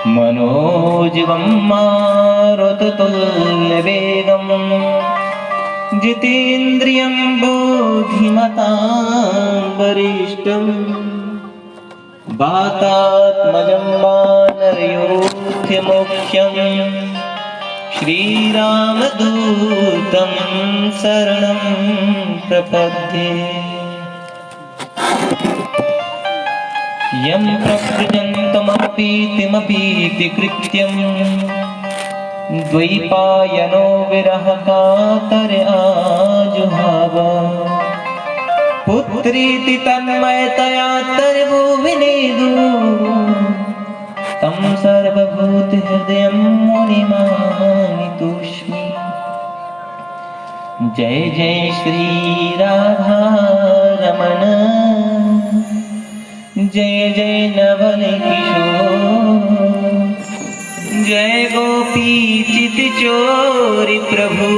मनोजवं मारुततुल्यवेगं जितेन्द्रियं बुद्धिमतां वरिष्ठं वातात्मजं वानरयोध्यमुख्यं श्रीरामदूतं शरणं प्रपद्ये। यं प्रव्रजन्तमपीतिमपीतिकृत्यं द्वैपायनो विरहकातर आजुहाव पुत्रीति तन्मयतया तर्वोविनेदु तं सर्वभूतहृदयं मुनिमानितोऽस्मि। जय जय श्री राधा रमण, जय जय नवल किशोर, जय गोपी चित चोरी प्रभु,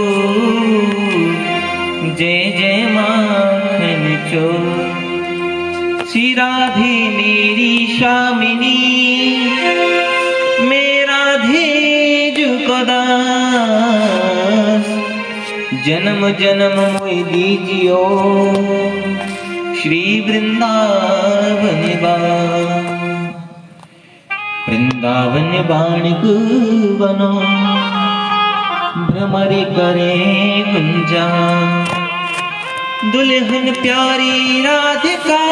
जय जय माखन चोर। श्री राधे मेरी स्वामिनी, मेरा धेजु दास, जन्म जन्म मोहि दीजियो श्री वृंदावन वृंदावन बाणिक बनो, भ्रमरी करे गुंजा, दुल्हन प्यारी राधिका,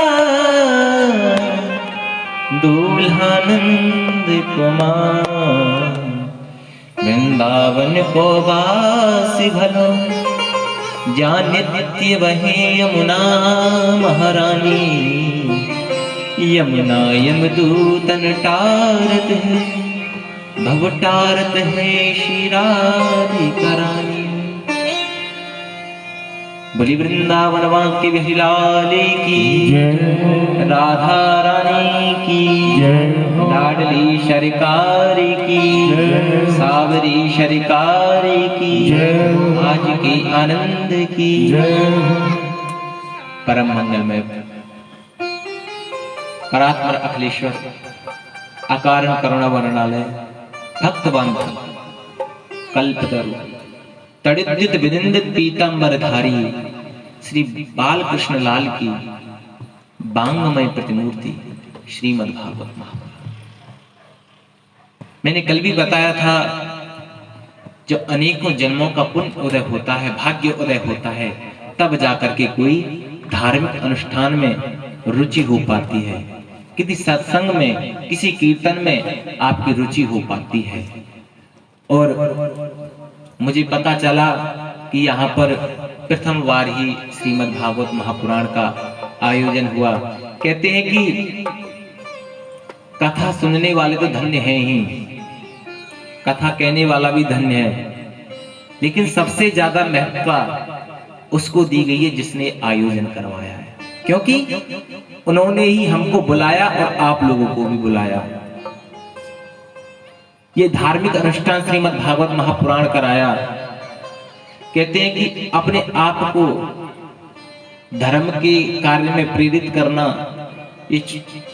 दुल्हानंद कुमार। वृंदावन को वासी भलो, जान नित्य वही यमुना महारानी। यमुना यमदूतन टारत है, भव टारत है श्री राधिका रानी। बोली वृंदावन वांके बिहारी लाल की, राधा रानी की, लाडली सरकार की, सावरी सरकार की, आज के आनंद की। परम मंगलमय परात्पर अखिलेश्वर अकारण करुणा वर्णालय भक्त बांधव कल्पतरु तड़िद्युत विनिंदित पीतांबर धारी श्री बालकृष्ण लाल की बांगमय प्रतिमूर्ति श्रीमद् भागवत महापुराण। मैंने कल भी बताया था, जो अनेकों जन्मों का पुण्य उदय होता है, भाग्य उदय होता है, तब जाकर के कोई धार्मिक अनुष्ठान में रुचि हो पाती है, किसी सत्संग में, किसी कीर्तन में आपकी रुचि हो पाती है। और मुझे पता चला कि यहाँ पर प्रथम बार ही श्रीमद् भागवत महापुराण का आयोजन हुआ। कहते हैं कि कथा सुनने वाले तो धन्य हैं ही, कथा कहने वाला भी धन्य है, लेकिन सबसे ज्यादा महत्व उसको दी गई है जिसने आयोजन करवाया है, क्योंकि उन्होंने ही हमको बुलाया और आप लोगों को भी बुलाया। ये धार्मिक अनुष्ठान श्रीमद् भागवत महापुराण कराया। कहते हैं कि अपने आप को धर्म के कार्य में प्रेरित करना ये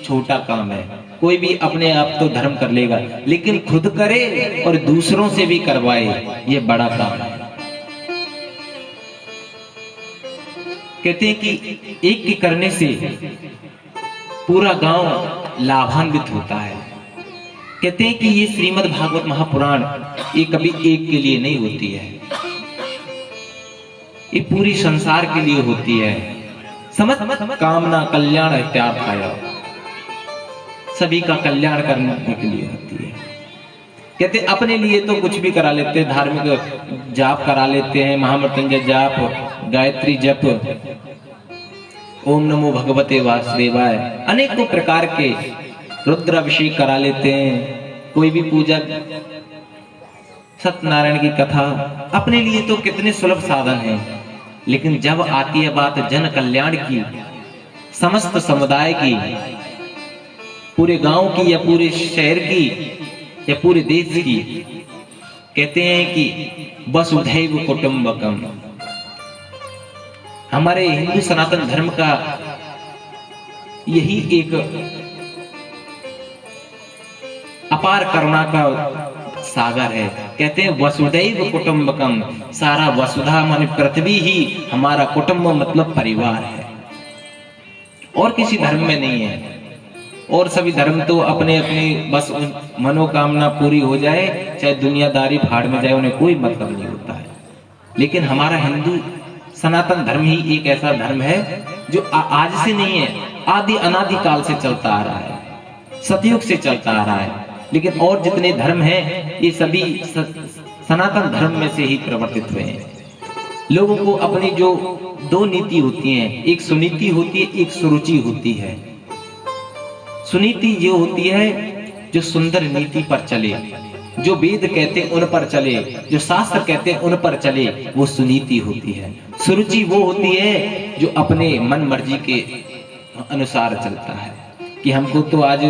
छोटा काम है। कोई भी अपने आप तो धर्म कर लेगा, लेकिन खुद करे और दूसरों से भी करवाए, ये बड़ा काम है। कहते हैं कि एक के करने से पूरा गांव लाभान्वित होता है। कहते हैं कि ये श्रीमद् भागवत महापुराण ये कभी एक के लिए नहीं होती है, ये पूरी संसार के लिए होती है। समस्त कामना कल्याण इत्यार्थाय, सभी का कल्याण करने के लिए होती है। कहते अपने लिए तो कुछ भी करा लेते हैं, धार्मिक जाप करा लेते हैं, महामृत्युंजय जाप, गायत्री जप, ओम नमो भगवते वासुदेवाय, अनेकों प्रकार के रुद्राभिषेक करा लेते हैं, कोई भी पूजा, सत्यनारायण की कथा, अपने लिए तो कितने सुलभ साधन हैं। लेकिन जब आती है बात जन कल्याण की, समस्त समुदाय की, पूरे गांव की या पूरे शहर की या पूरे देश की, कहते हैं कि वसुधैव कुटुंबकम, हमारे हिंदू सनातन धर्म का यही एक अपार करुणा का सागर है। कहते हैं वसुधैव कुटुंबकम, सारा वसुधा माने पृथ्वी ही हमारा कुटुंब मतलब परिवार है, और किसी धर्म में नहीं है। और सभी धर्म तो अपने अपने बस मनोकामना पूरी हो जाए, चाहे दुनियादारी भाड़ में जाए, उन्हें कोई मतलब नहीं होता है। लेकिन हमारा हिंदू सनातन धर्म ही एक ऐसा धर्म है जो आज से नहीं है, आदि अनादि काल से चलता आ रहा है, सतयुग से चलता आ रहा है। लेकिन और जितने धर्म हैं ये सभी सनातन धर्म में से ही प्रवर्तित हुए हैं। लोगों को अपनी जो दो नीति होती हैं, एक सुनीति होती है, एक सुरुचि होती है। सुनीति जो होती है जो सुंदर नीति पर चले, जो वेद कहते हैं उन पर चले, जो शास्त्र कहते हैं उन पर चले, वो सुनीति होती है। सुरुचि वो होती है जो अपने मन मर्जी के अनुसार चलता है कि हमको तो आज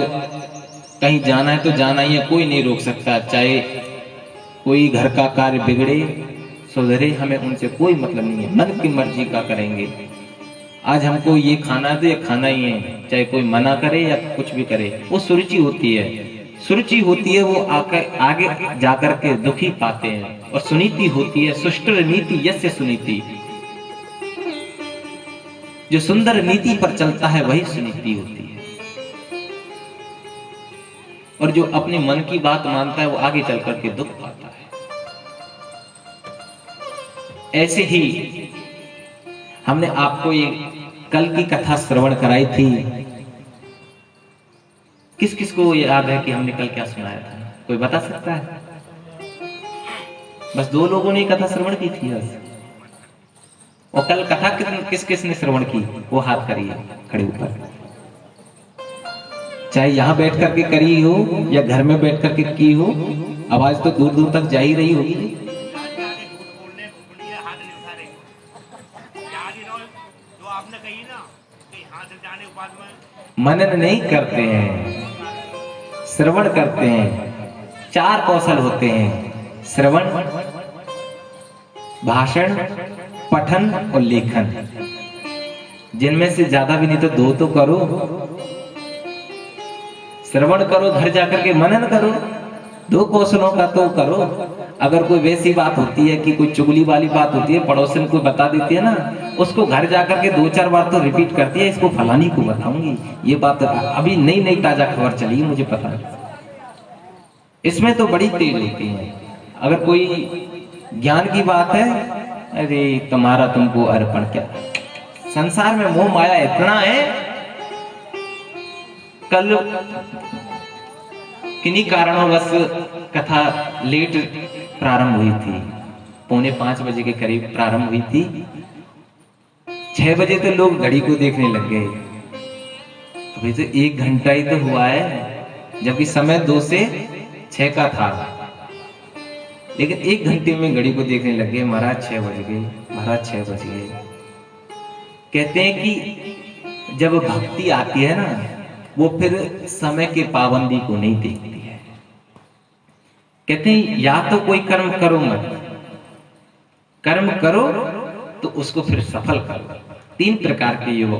कहीं जाना है तो जाना ही है, कोई नहीं रोक सकता, चाहे कोई घर का कार्य बिगड़े सुधरे, हमें उनसे कोई मतलब नहीं है, मन की मर्जी का करेंगे। आज हमको ये खाना है तो ये खाना ही है, चाहे कोई मना करे या कुछ भी करे, वो सुरुचि होती है। सुरुचि होती है वो आगे जाकर के दुखी पाते हैं। और सुनीति होती है सुष्टुर नीति यस्य सुनीति, जो सुंदर नीति पर चलता है वही सुनीति होती है। और जो अपने मन की बात मानता है वो आगे चल करके दुख पाता है। ऐसे ही हमने आपको ये कल की कथा श्रवण कराई थी। किस किस को याद है कि हमने कल क्या सुनाया था? कोई बता सकता है? बस 2 लोगों ने कथा श्रवण की थी बस। और कल कथा किस किस ने श्रवण की वो हाथ करिए खड़े ऊपर। चाहे यहां बैठ करके करी हो या घर में बैठ करके की हो, आवाज तो दूर दूर तक जा ही रही होगी। मनन नहीं करते हैं, श्रवण करते हैं। 4 कौशल होते हैं, श्रवण, भाषण, पठन और लेखन। जिनमें से ज्यादा भी नहीं तो 2 तो करो। श्रवण करो, घर जाकर के मनन करो, 2 कौशलों का तो करो। अगर कोई वैसी बात होती है कि कोई चुगली वाली बात होती है, पड़ोसन को बता देती है ना, उसको घर जाकर के 2-4 बार तो रिपीट करती है, इसको फलानी को बताऊंगी, ये बात अभी नई नई ताजा खबर चली है, मुझे पता है। इसमें तो बड़ी तेज होती है। अगर कोई ज्ञान की बात है, अरे तुम्हारा तुमको अर्पण क्या। संसार में मोह माया इतना है। कल किन्हीं कारणवश कथा लेट प्रारंभ हुई थी, 4:45 बजे के करीब प्रारंभ हुई थी। 6 बजे तो लोग घड़ी को देखने लग गए, अभी तो 1 घंटा ही तो हुआ है, जबकि समय 2 से 6 का था। लेकिन 1 घंटे में घड़ी को देखने लग गए, महाराज 6 बज गए, महाराज 6 बज गए। कहते हैं कि जब भक्ति आती है ना, वो फिर समय के पाबंदी को नहीं देखती है। कहते हैं या तो कोई कर्म करो मत, कर्म करो तो उसको फिर सफल करो। 3 प्रकार के ये वो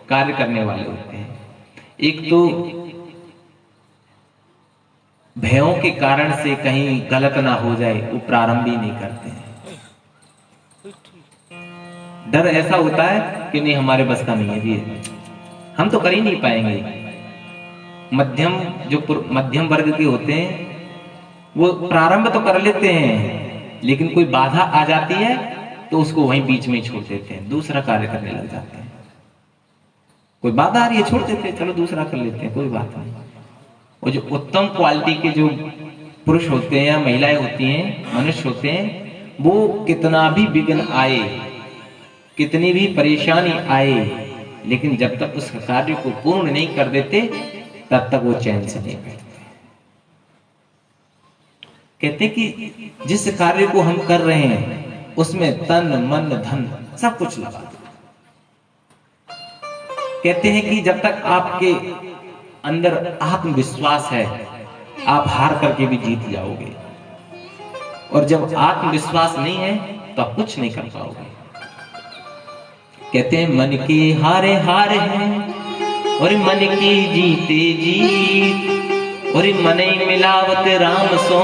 कार्य करने वाले होते हैं। एक तो भयों के कारण से कहीं गलत ना हो जाए, वो प्रारंभ ही नहीं करते हैं। डर ऐसा होता है कि नहीं हमारे बस का नहीं है, भी हम तो कर ही नहीं पाएंगे। मध्यम वर्ग के होते हैं वो प्रारंभ तो कर लेते हैं, लेकिन कोई बाधा आ जाती है तो उसको वहीं बीच में ही छोड़ देते हैं, दूसरा कार्य करने लग जाते हैं। कोई बाधा आ रही है, छोड़ देते हैं, चलो दूसरा कर लेते हैं, कोई बात नहीं। और जो उत्तम क्वालिटी के जो पुरुष होते हैं या महिलाएं होती हैं, मनुष्य होते हैं, वो कितना भी विघ्न आए, कितनी भी परेशानी आए, लेकिन जब तक उस कार्य को पूर्ण नहीं कर देते तब तक वो चैन से नहीं बैठते। कहते कि जिस कार्य को हम कर रहे हैं उसमें तन मन धन सब कुछ लगा दो। कहते हैं कि जब तक आपके अंदर आत्मविश्वास है, आप हार करके भी जीत जाओगे, और जब आत्मविश्वास नहीं है तो आप कुछ नहीं कर पाओगे। कहते हैं मन के हारे हार हैं और मन की जीते जीत, और मन ही मिलावत राम सो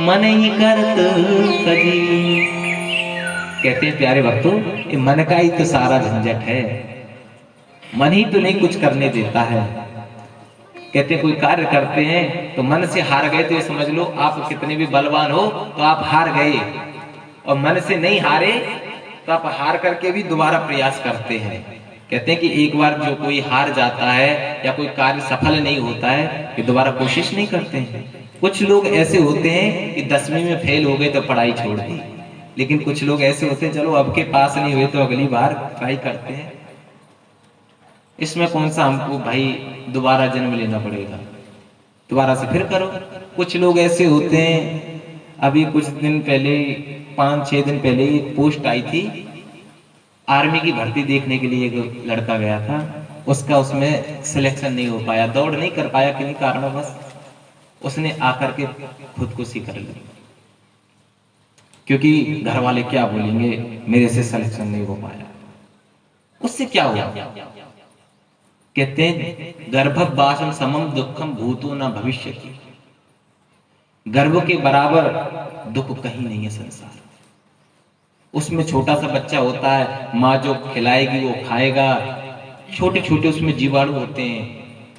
मन ही करत सजी। कहते हैं प्यारे भक्तों, ये मन का ही तो सारा झंझट है, मन ही तो नहीं कुछ करने देता है। कहते कोई कार्य करते हैं तो मन से हार गए तो ये समझ लो आप कितने भी बलवान हो तो आप हार गए, और मन से नहीं हारे तो आप हार करके भी दोबारा प्रयास करते हैं। कहते हैं कि एक बार जो कोई हार जाता है या कोई कार्य सफल नहीं होता है कि दोबारा कोशिश नहीं करते हैं। कुछ लोग ऐसे होते हैं कि 10वीं में फेल हो गए तो पढ़ाई छोड़ दी, लेकिन कुछ लोग ऐसे होते हैं चलो अब के पास नहीं हुए तो अगली बार ट्राई करते हैं। इसमें कौन सा हमको भाई दोबारा जन्म लेना पड़ेगा, दोबारा से फिर करो। कुछ लोग ऐसे होते हैं, अभी कुछ दिन पहले 5-6 दिन पहले एक पोस्ट आई थी, आर्मी की भर्ती देखने के लिए एक लड़का गया था, उसका उसमें सिलेक्शन नहीं हो पाया, दौड़ नहीं कर पाया किन्हीं कारणवश, उसने आकर के खुदकुशी कर ली, क्योंकि घर वाले क्या बोलेंगे मेरे से सिलेक्शन नहीं हो पाया। उससे क्या हुआ? कहते हैं गर्भवासम समम दुखम भूतो न भविष्य की, गर्भ के बराबर दुख कहीं नहीं है संसार। उसमें छोटा सा बच्चा होता है, माँ जो खिलाएगी वो खाएगा, छोटे छोटे उसमें जीवाणु होते हैं,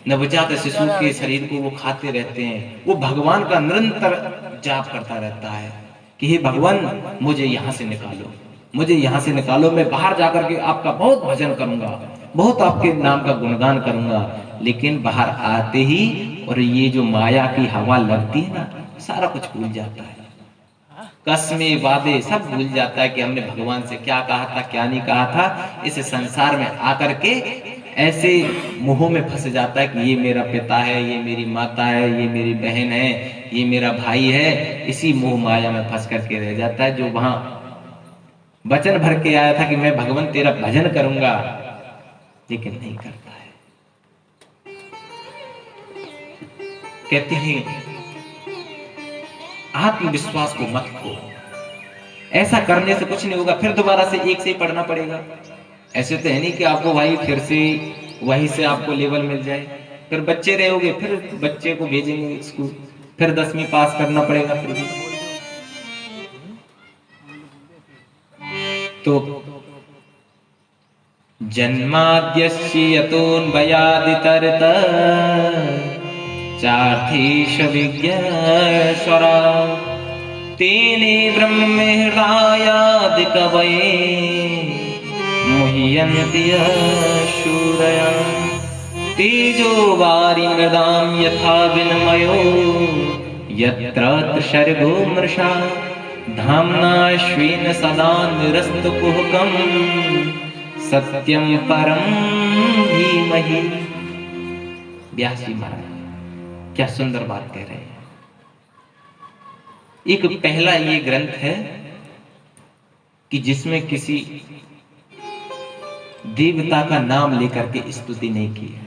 नवजात शिशु के शरीर को वो खाते रहते हैं। वो भगवान का निरंतर जाप करता रहता है कि हे भगवान मुझे यहाँ से निकालो, मुझे यहाँ से निकालो, मैं बाहर जाकर के आपका बहुत भजन करूंगा, बहुत आपके नाम का गुणगान करूंगा। लेकिन बाहर आते ही और ये जो माया की हवा लगती है ना, सारा कुछ भूल जाता है, कसमे वादे सब भूल जाता है कि हमने भगवान से क्या कहा था क्या नहीं कहा था। इस संसार में आकर के ऐसे मोह में फंस जाता है कि ये मेरा पिता है, ये मेरी माता है, ये मेरी बहन है, ये मेरा भाई है। इसी मोह माया में फंस करके रह जाता है। जो वहां वचन भर के आया था कि मैं भगवान तेरा भजन करूंगा, लेकिन नहीं करता है। कहते हैं आत्मविश्वास को मत खो, ऐसा करने से कुछ नहीं होगा, फिर दोबारा से एक से ही पढ़ना पड़ेगा। ऐसे तो है नहीं कि आपको भाई फिर से वहीं से आपको लेवल मिल जाए, फिर बच्चे रहोगे, फिर बच्चे को भेजेंगे स्कूल, फिर 10वीं पास करना पड़ेगा। फिर भी तो जन्माद्यस्य यतोऽन्वयादितरत चार्थेष विज्ञेश्वरा तेने ब्रह्म हृदयादि कवये मुह्यन्ति शूरया तेजो वारि मृदां यथा विनिमयो यत्र शर्गो मृषा धाम्ना श्वेन सदा निरस्तकुहकम् सत्यम परम धीमहि। व्यास जी महाराज क्या सुंदर बात कह रहे हैं। एक पहला ये ग्रंथ है कि जिसमें किसी देवता का नाम लेकर के स्तुति नहीं की है।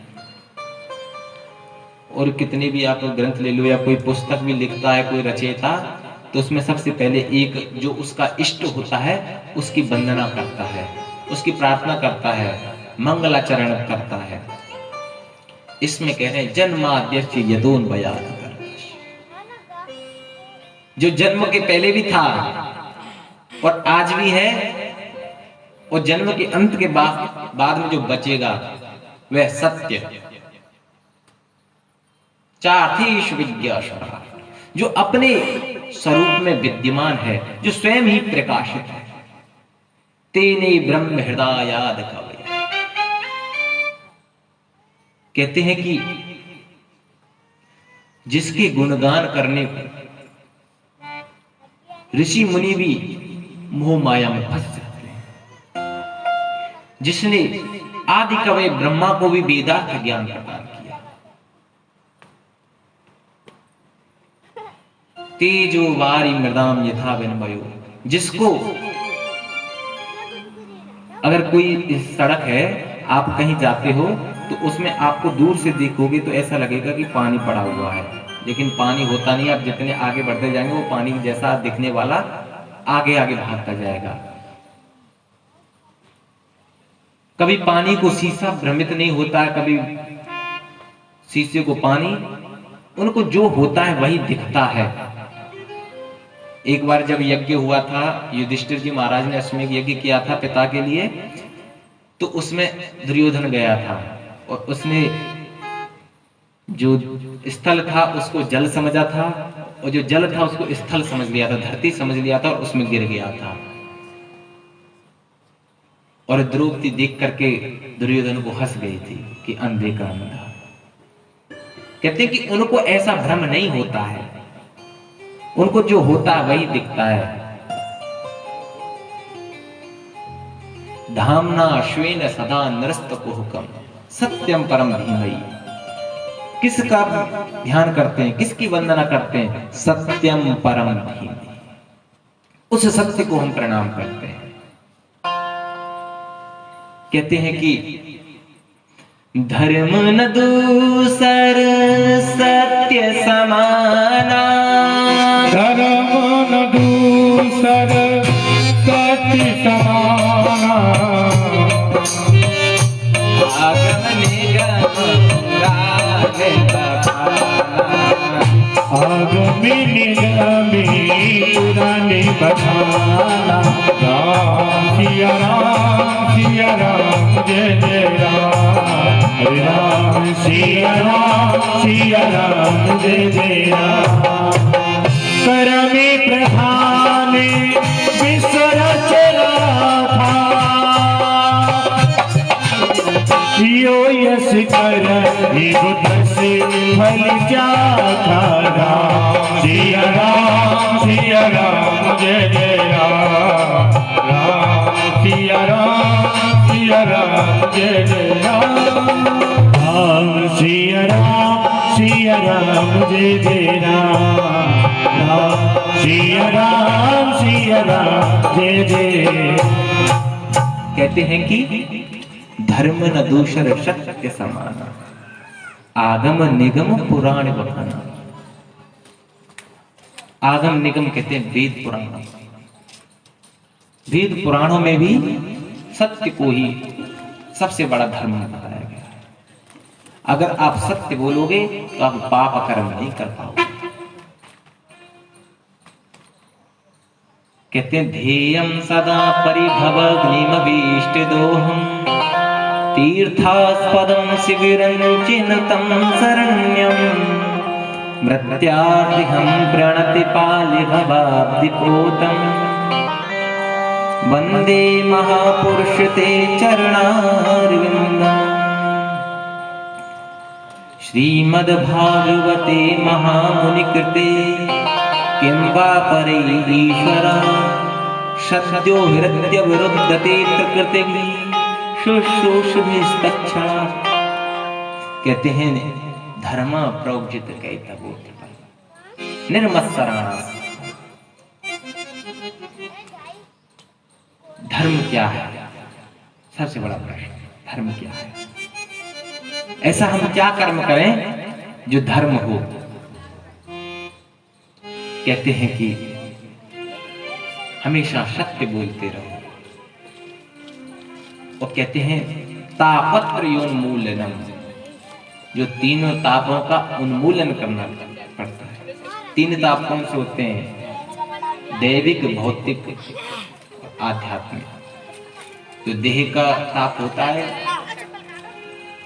और कितने भी आप ग्रंथ ले लो या कोई पुस्तक भी लिखता है कोई रचयिता, तो उसमें सबसे पहले एक जो उसका इष्ट होता है उसकी वंदना करता है, उसकी प्रार्थना करता है, मंगलाचरण करता है। इसमें कह रहे हैं जन्माद्यस्य यतोऽन्वयादितरत, जो जन्म के पहले भी था और आज भी है और जन्म के अंत के बाद में जो बचेगा वह सत्य चार्थेष विज्ञेश्वरः, जो अपने स्वरूप में विद्यमान है, जो स्वयं ही प्रकाशित है। तेने ब्रह्म हृदयाद कवये, कहते हैं कि जिसके गुणगान करने को ऋषि मुनि भी मोह माया में फंस जाते हैं, जिसने आदि कवि ब्रह्मा को भी वेदार्थ ज्ञान प्रदान किया, तेजो वारि मृदाम यथा विनिमयो, जिसको अगर कोई सड़क है आप कहीं जाते हो तो उसमें आपको दूर से देखोगे तो ऐसा लगेगा कि पानी पड़ा हुआ है, लेकिन पानी होता नहीं। आप जितने आगे बढ़ते जाएंगे वो पानी जैसा दिखने वाला आगे आगे भागता जाएगा। कभी पानी को शीशा भ्रमित नहीं होता है, कभी शीशे को पानी उनको जो होता है वही दिखता है। एक बार जब यज्ञ हुआ था, युधिष्ठिर जी महाराज ने अश्वमेध यज्ञ किया था पिता के लिए, तो उसमें दुर्योधन गया था और उसने जो स्थल था उसको जल समझा था और जो जल था उसको स्थल समझ लिया था, धरती समझ लिया था और उसमें गिर गया था। और द्रौपदी देख करके दुर्योधन को हंस गई थी कि अंधे का अंधा। कहते हैं कि उनको ऐसा भ्रम नहीं होता है, उनको जो होता है वही दिखता है। धामना श्वेन सदा नरस्तकुहकम सत्यम परम धीमहि। किसका ध्यान करते हैं, किसकी वंदना करते हैं? सत्यम परम धीमहि, उस सत्य को हम प्रणाम करते हैं। कहते हैं कि धर्म न दूसर सत्य समाना, धर्म न दूसर सत्य समाना, आगम निगम पुराण बखाना, आगम निगम पुराण बखाना। राम सिया राम सिया राम जय जय राम, हरे राम सिया राम जय जय राम। करमे प्रधान विश्व रचना था, यो यश कर बुद्ध से फल जाता। राम सिया राम जय जय राम, राम सिया राम जय जय राम। राम सिया राम जय जय राम, राम सिया राम जय जय। कहते हैं कि धर्म न दूसर सत्य समाना, आगम निगम पुराण बखाना। आगम निगम कहते हैं वेद पुराण। वेद पुराणों में भी सत्य को ही सबसे बड़ा धर्म बताया गया है। अगर आप सत्य बोलोगे तो आप पाप कर्म नहीं कर पाओगे। कहते हैं ध्येयम सदा परिभवग्निमभीष्ट दोहम, तीर्थास्पदं शिविरं चिन्तं शरण्यं, मृत्यार्तिहं प्रणतिपालि भवाब्धिपोतं, वन्दे महापुरुष ते चरणारविन्दम्। श्रीमद्भागवते महामुनिकृते किं वा परैरीश्वरा, सद्यो हृदयविरुद्धते प्रकृतिः शुश्रूषभिस्तच्छणा। कहते हैं धर्म प्रोज्जित कैतवोत्पन्न निर्मत्सराणास। धर्म क्या है? सबसे बड़ा प्रश्न, धर्म क्या है? ऐसा हम क्या कर्म करें जो धर्म हो? कहते हैं कि हमेशा सत्य बोलते रहो। और कहते हैं तापत्र योन्मूलनम, जो तीनों तापों का उन्मूलन करना पड़ता है। तीन ताप कौन से होते हैं? दैविक, भौतिक, आध्यात्मिक। जो देह का ताप होता है,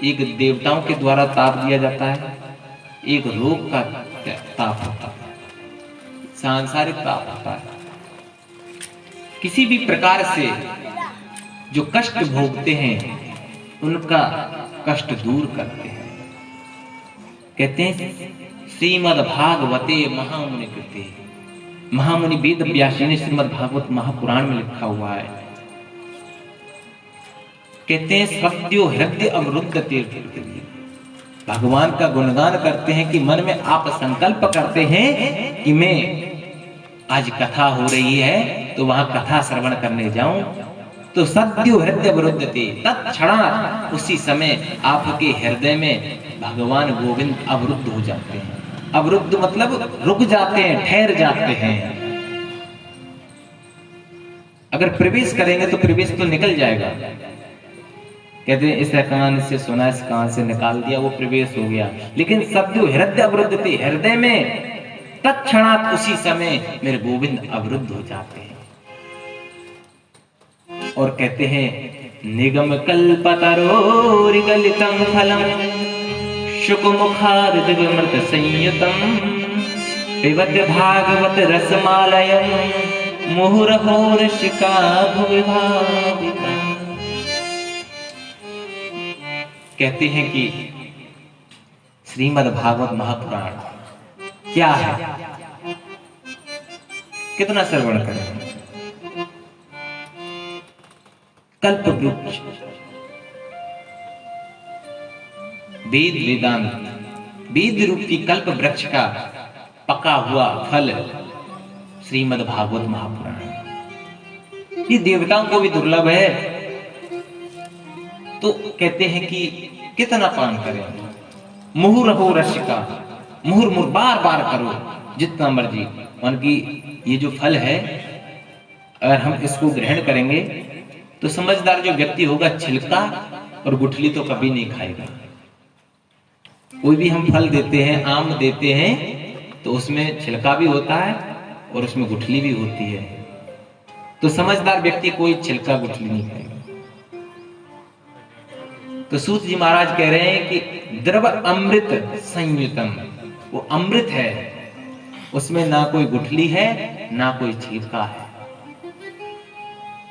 एक देवताओं के द्वारा ताप दिया जाता है, एक रोग का ताप होता है, सांसारिक ताप होता है। किसी भी प्रकार से जो कष्ट भोगते हैं उनका कष्ट दूर करते हैं। कहते हैं श्रीमद् भागवते महामुनि कृते, महामुनि वेद व्यास ने श्रीमद् भागवत महापुराण में लिखा हुआ है। कहते हैं सद्यो हृदय अवरुद्ध तीर्थ, भगवान का गुणगान करते हैं कि मन में आप संकल्प करते हैं कि मैं आज कथा हो रही है तो वहां कथा श्रवण करने जाऊं, तो सद्यो हृदय अवरुद्धते, तत्क्षणात् उसी समय आपके हृदय में भगवान गोविंद अवरुद्ध हो जाते हैं। अवरुद्ध मतलब रुक जाते हैं, ठहर जाते हैं। अगर प्रवेश करेंगे तो प्रवेश तो निकल जाएगा, कहते हैं इस कान से सुना, इस कान से निकाल दिया, वो प्रवेश हो गया। लेकिन सब जो हृदय अवरुद्ध थे, हृदय में तत्क्षणात उसी समय मेरे गोविंद अवरुद्ध हो जाते हैं। और कहते हैं निगम कल्पतरोर्गलितं फलम शुकमुखाद दिव्यमृत संयुतम पिबत भागवत रसमालयं मुहुरहो रसिका भुवि भाविका। कहते हैं कि श्रीमद् भागवत महापुराण क्या है, कितना श्रवण करें। कल्प वृक्ष, वेद वेदांत, वेद रूपी कल्प वृक्ष का पका हुआ फल श्रीमद् भागवत महापुराण। ये देवताओं को भी दुर्लभ है, तो कहते हैं कि कितना पान करें। मुहुरहो रसिका, मुहुर मुहुर बार बार करो जितना मर्जी। उनकी ये जो फल है, अगर हम इसको ग्रहण करेंगे तो समझदार जो व्यक्ति होगा छिलका और गुठली तो कभी नहीं खाएगा। कोई भी हम फल देते हैं, आम देते हैं, तो उसमें छिलका भी होता है और उसमें गुठली भी होती है। तो समझदार व्यक्ति कोई छिलका गुठली नहीं खाएगा। तो सूत जी महाराज कह रहे हैं कि द्रव अमृत संयुतम, वो अमृत है, उसमें ना कोई गुठली है ना कोई छिलका है।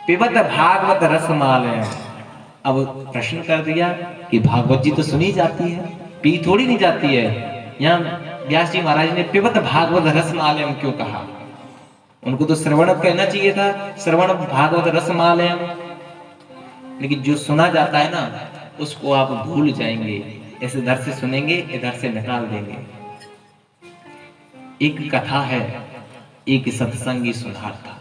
पिबत भागवत रसमालय। अब प्रश्न कर दिया कि भागवत जी तो सुनी जाती है, पी थोड़ी नहीं जाती है। यहाँ व्यास जी महाराज ने पिबत भागवत रसमालयम क्यों कहा? उनको तो श्रवण कहना चाहिए था, श्रवण भागवत रसमालयम। लेकिन जो सुना जाता है ना, उसको आप भूल जाएंगे। ऐसे इधर से सुनेंगे, इधर से निकाल देंगे। एक कथा है, एक सत्संगी सुधार था।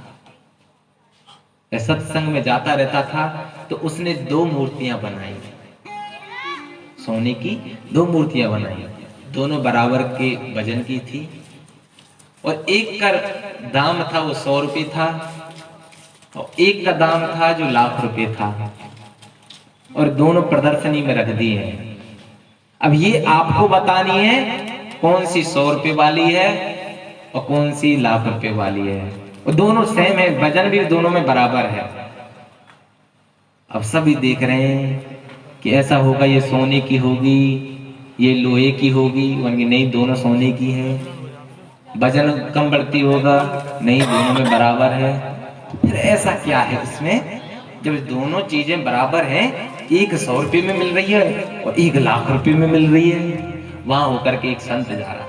सत्संग में जाता रहता था, तो उसने 2 मूर्तियां बनाई, सोने की 2 मूर्तियां बनाई। दोनों बराबर के वजन की थी, और एक का दाम था वो 100 रुपये था, और एक का दाम था जो लाख रुपए था, और दोनों प्रदर्शनी में रख दी है। अब ये आपको बतानी है कौन सी 100 रुपए वाली है और कौन सी लाख रुपए वाली है। और दोनों सेम है, वजन भी दोनों में बराबर है। अब सभी देख रहे हैं कि ऐसा होगा ये सोने की होगी, ये लोहे की होगी। नहीं, दोनों सोने की है। वजन कम बढ़ती होगा, नहीं, दोनों में बराबर है। फिर ऐसा क्या है इसमें, जब दोनों चीजें बराबर हैं, एक 100 रुपये में मिल रही है और एक लाख रुपए में मिल रही है। वहां होकर के एक संत जा रहा था,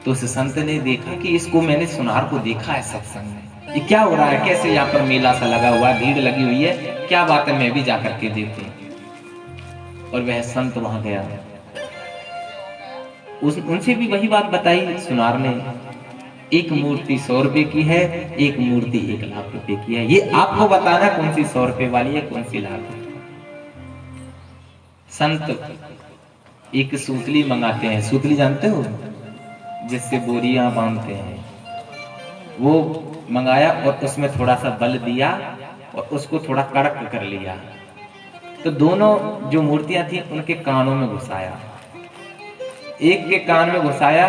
तो उस संत ने देखा कि इसको मैंने सुनार को देखा है सत्संग में, ये क्या हो रहा है, कैसे यहाँ पर मेला सा लगा हुआ है, भीड़ लगी हुई है, क्या बात है, मैं भी जाकर के देखूं। और वह संत वहां गया, उनसे भी वही बात बताई सुनार ने। एक मूर्ति 100 रुपए की है, एक मूर्ति 1 लाख रुपए की है। ये आपको बताना कौन सी 100 रुपए वाली है, कौन सी लाख रुपए। संत एक सूतली मंगाते हैं, सूतली जानते हो, जिससे बोरियां बांधते हैं। वो मंगाया और उसमें थोड़ा सा बल दिया और उसको थोड़ा कड़क कर लिया। तो दोनों जो मूर्तियां थी उनके कानों में घुसाया। एक के कान में घुसाया,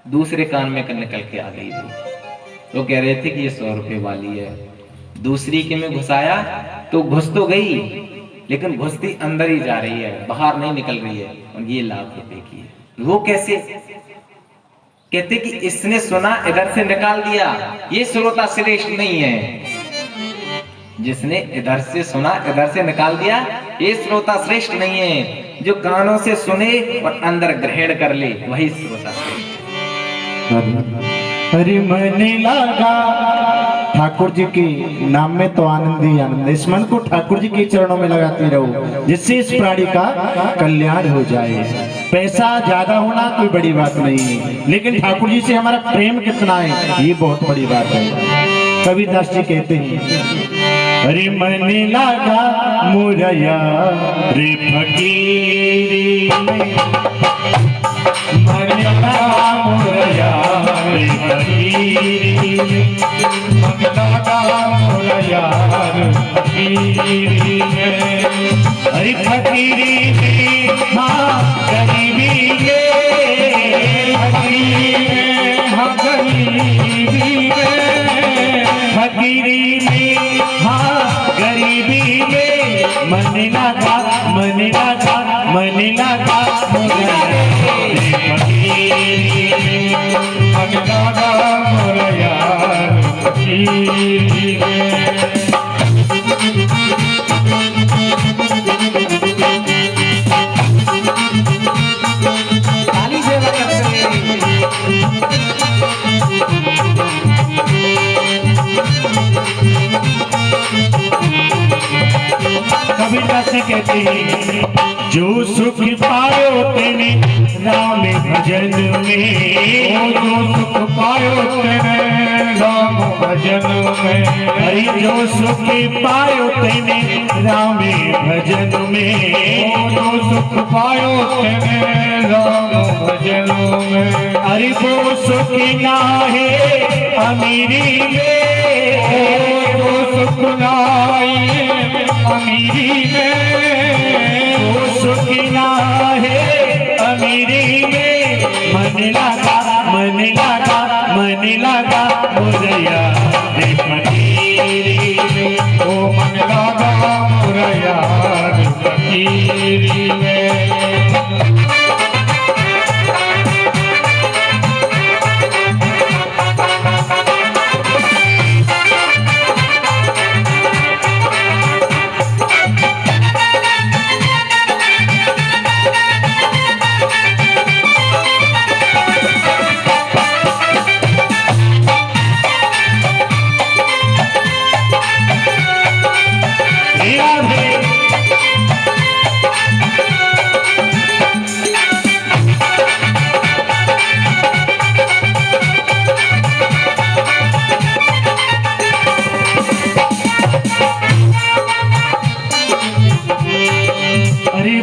दूसरे कान में निकल के आ गई थी। वो कह रहे थे कि ये 100 रुपए वाली है। दूसरी के में घुसाया तो घुस तो गई, लेकिन घुसती अंदर ही जा रही है, बाहर नहीं निकल रही है, और ये लाख रुपए की है। वो कैसे? कहते कि इसने सुना इधर से निकाल दिया, ये श्रोता श्रेष्ठ नहीं है। जिसने इधर से सुना इधर से निकाल दिया, ये श्रोता श्रेष्ठ नहीं है। जो कानों से सुने और अंदर ग्रहण कर ले, वही श्रोता श्रेष्ठ। हरि मन लगा ठाकुर जी के नाम में तो आनंद ही आनंद। इस मन को ठाकुर जी के चरणों में लगाते रहो, जिससे इस प्राणी का कल्याण हो जाए। पैसा ज्यादा होना कोई बड़ी बात नहीं है, लेकिन ठाकुर जी से हमारा प्रेम कितना है, ये बहुत बड़ी बात है। कबीरदास जी कहते हैं, हरि मन लगा मुरैया रे फकीरी, मन लगा मुरैया रे फकीरी, मन लगा मुरैया रे फकीरी में, अरे फकीरी में हाँ गरीबी में, फकीरी में हाँ गरीबी में, फकीरी में हाँ गरीबी में, मन लगा मन लगा मन लगा फकीरी में, मन लगा मोर यार फकीरी में। कविता से कहते हैं जो सुख पायो तेने राम भजन में, जो सुख पायो तेने राम भजन में, अरे जो सुख पायो तेने राम भजन में, जो सुख पायो तेने राम भजन में, अरे वो सुख ना है अमीरी में, वो सुख ना है अमीरी में, वो सुख ना है अमीरी में, मन लगा मन लगा मन लगा मोरया रे फकीरी में, ओ मन लगा मोरया रे फकीरी में।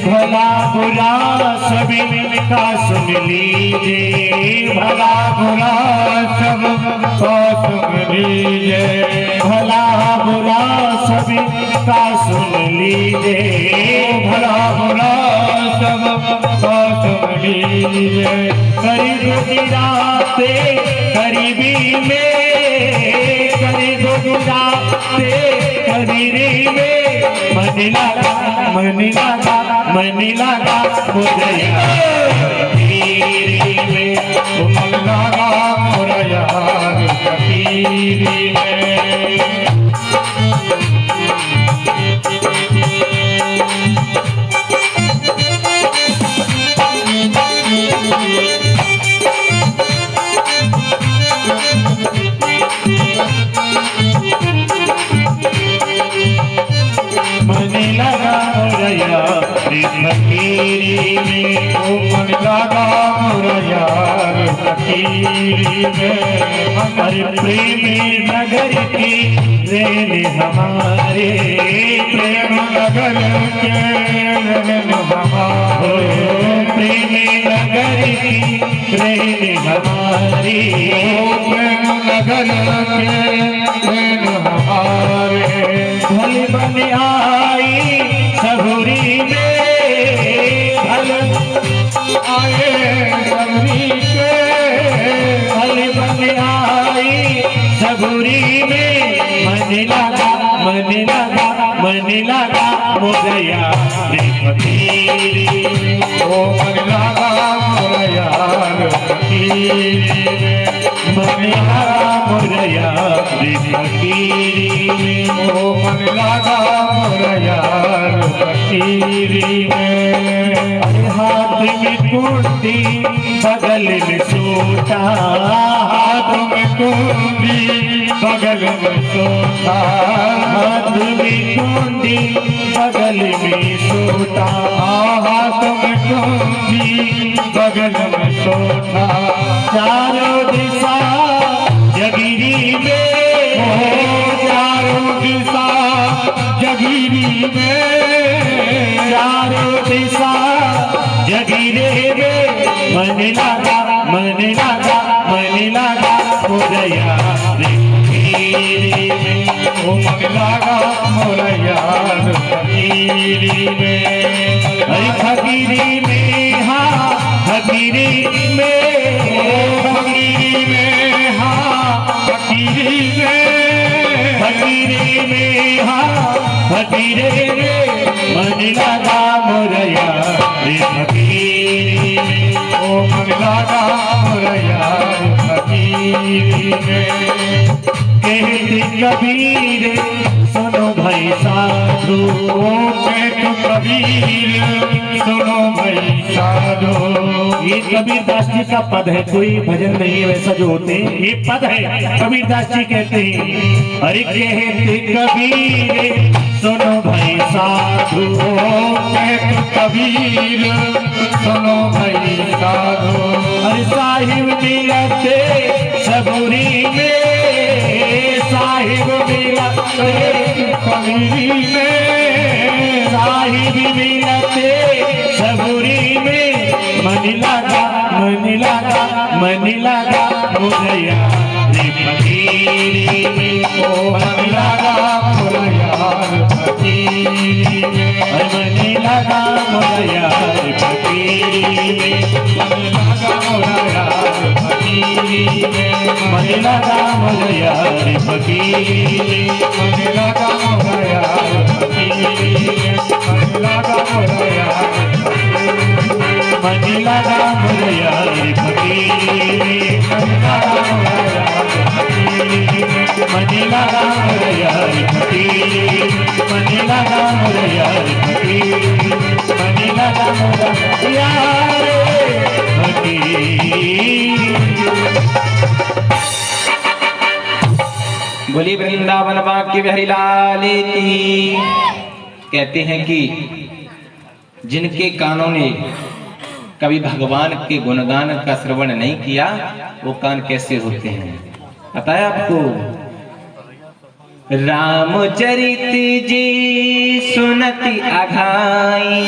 भला बुरा सभी का सुन लीजिए, भला बुरा सब का सुन लीजिए, भला बुरा सभी का सुन लीजिए, भला बुरा सब का सुन लीजिए, गरीब गिराते गरीबी में, गरीब गिराते गरीबी में, मन लगा मन लगा मन लगा मोरया फकीरी में, मन लगा मोरया फकीरी में। मन लगा मोरया फकीरी में, ओ मन लगा मोरया फकीरी में, हमारे प्रेम नगर की रेल हमारे, प्रेम नगर के रेल हमारे, प्रेम नगर की रेल हमारी, प्रेम नगर के रेल हमारे, भल बन आई सबूरी में, भल आए सबूरी के, भल बन आई सबूरी में, मन लगा मन लगा मन लगा मोरया रे फकीरी में, ओ मन लगा मोरया रे फकीरी में, मन लगा मोरया रे फकीरी में, ओ मन लगा मोरया रे फकीरी में। हाथ में कुंडी बगल में सोता, हाथ में कुंडी बगल में सोता, हाथ में कुंडी बगल में सोता, हाथ में कुंडी बगल में सोता, चारों दिशा जगीरी में, चारों दिशा जगीरी में, चारों दिशा जगीरे में, मन लगा मन लगा मन लगा मोरया रे फकीरी में ओ मन लागा मोरा यार फकीरी में। अरे फकीरी में हाँ फकीरी में फकीरी में हाँ फकीरी में फकीरी में हाँ फकीरी में मन लगा मोरा यार फकीरी में ओ मन लगा मोरा यार फकीरी में। कहते कबीर सुनो भाई साधु कहते कबीर सुनो भाई साधु। ये कबीरदास जी का पद है, कोई भजन नहीं है वैसा जो होते हैं, ये पद है। कबीरदास जी कहते हैं अरे कहते कबीर सुनो भाई साधु कहते कबीर सुनो भाई साधु। अरे साहिब मिलते सबूरी में साहिब मिलते फकीरी में साहिब मिलते सबूरी में मन लगा मुझया रे फकीरी में ओ मन लगा मोरा यार फकीरी में। मन लगा मुझया रे फकीरी में मन लगा मोरा यार फकीरी में। मन लगा मुझया रे फकीरी में मन लगा मोरा यार फकीरी में। मन लगा मोरा यार मन लगा मुझया रे फकीरी में मन लगा मोरा यार फकीरी में। मन लगा मुझया रे फकीरी मन लगा मुझया रे फकीरी। बोली वृंदावन बांके बिहारी लाल की। कहते हैं कि जिनके कानों ने कभी भगवान के गुणगान का श्रवण नहीं किया वो कान कैसे होते हैं, पता है आपको? रामचरित जी सुनति अघाई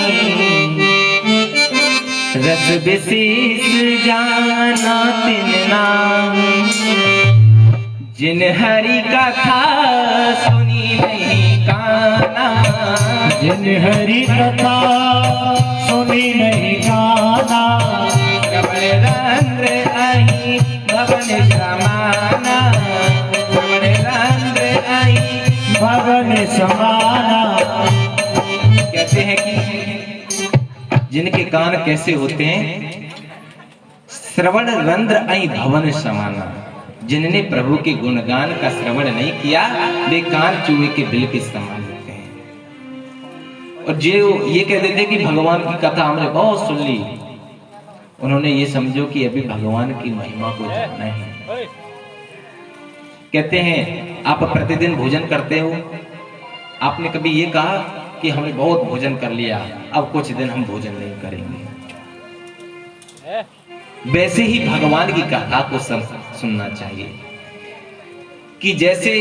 रस विशेष जाना तिन नाम। जिन हरि कथा सुनी नहीं काना जिन हरि कथा सुनी नहीं गाना कमल रंध्र आई भवन समाना कमल रंध्र आई। भवन समाना। कहते हैं कि जिनके कान कैसे होते हैं, श्रवण रंध्र आई भवन समाना। जिनने प्रभु के गुणगान का श्रवण नहीं किया वे कान चूहे के बिल के समान होते हैं। और जो ये कह देते कि भगवान की कथा हमने बहुत सुन ली, उन्होंने ये समझो कि अभी भगवान की महिमा को जानना है। कहते हैं आप प्रतिदिन भोजन करते हो, आपने कभी ये कहा कि हमने बहुत भोजन कर लिया अब कुछ दिन हम भोजन नहीं करेंगे। वैसे ही भगवान की कथा को सुनना चाहिए कि जैसे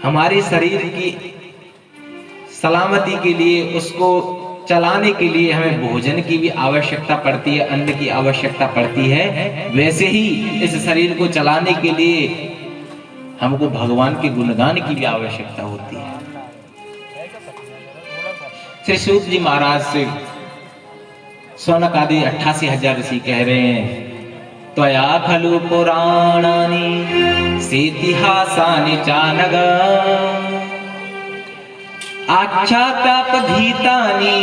हमारे शरीर की सलामती के लिए, उसको चलाने के लिए हमें भोजन की भी आवश्यकता पड़ती है, अन्न की आवश्यकता पड़ती है, वैसे ही इस शरीर को चलाने के लिए हमको भगवान के गुणगान की भी आवश्यकता होती है। श्री सूत जी महाराज से सौनक आदि 88,000 ऋषि कह रहे हैं, त्वया खलु पुराणानि सेतिहासानि चानग आख्यातापधीतानि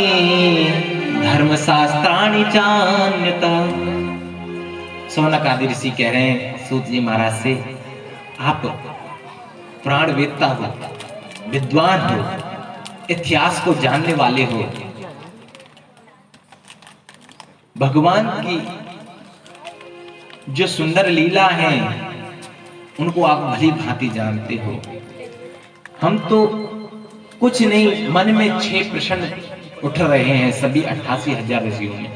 धर्मशास्त्राणि चान्यता। सौनक आदि ऋषि कह रहे हैं सूत जी महाराज से, आप प्राणवेत्ता हो, विद्वान हो, इतिहास को जानने वाले हो, भगवान की जो सुंदर लीला है उनको आप भली भांति जानते हो। हम तो कुछ नहीं, मन में 6 प्रश्न उठ रहे हैं सभी 88,000 ऋषियों में।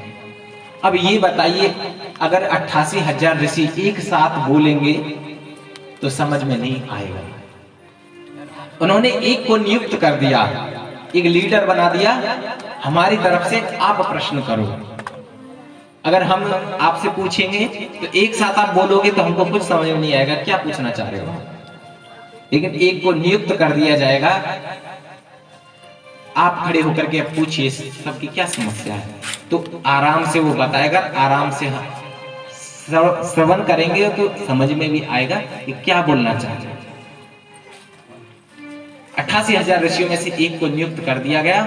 अब ये बताइए, अगर 88,000 ऋषि एक साथ बोलेंगे तो समझ में नहीं आएगा। उन्होंने एक को नियुक्त कर दिया, एक लीडर बना दिया, हमारी तरफ से आप प्रश्न करो। अगर हम आपसे पूछेंगे तो एक साथ आप बोलोगे तो हमको कुछ समझ में नहीं आएगा क्या पूछना चाह रहे हो। लेकिन एक को नियुक्त कर दिया जाएगा। आप खड़े होकर के अब पूछिए सबकी क्या समस्या है, तो आराम से वो बताएगा, आराम से श्रवण करेंगे तो समझ में भी आएगा कि क्या बोलना चाहते हैं। 88,000 ऋषियों में से एक को नियुक्त कर दिया गया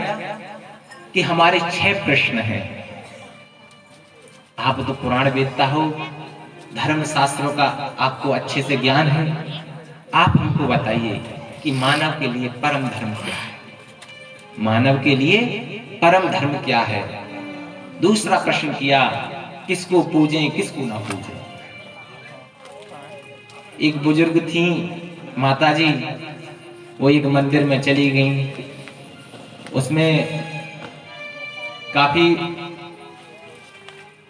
कि हमारे 6 प्रश्न हैं। आप तो पुराण वेदता हो, धर्म शास्त्रों का आपको अच्छे से ज्ञान है, आप हमको बताइए कि मानव के लिए परम धर्म क्या है, मानव के लिए परम धर्म क्या है। दूसरा प्रश्न किया, किसको पूजें किसको ना पूजें। एक बुजुर्ग थी माता जी, वो एक मंदिर में चली गई, उसमें काफी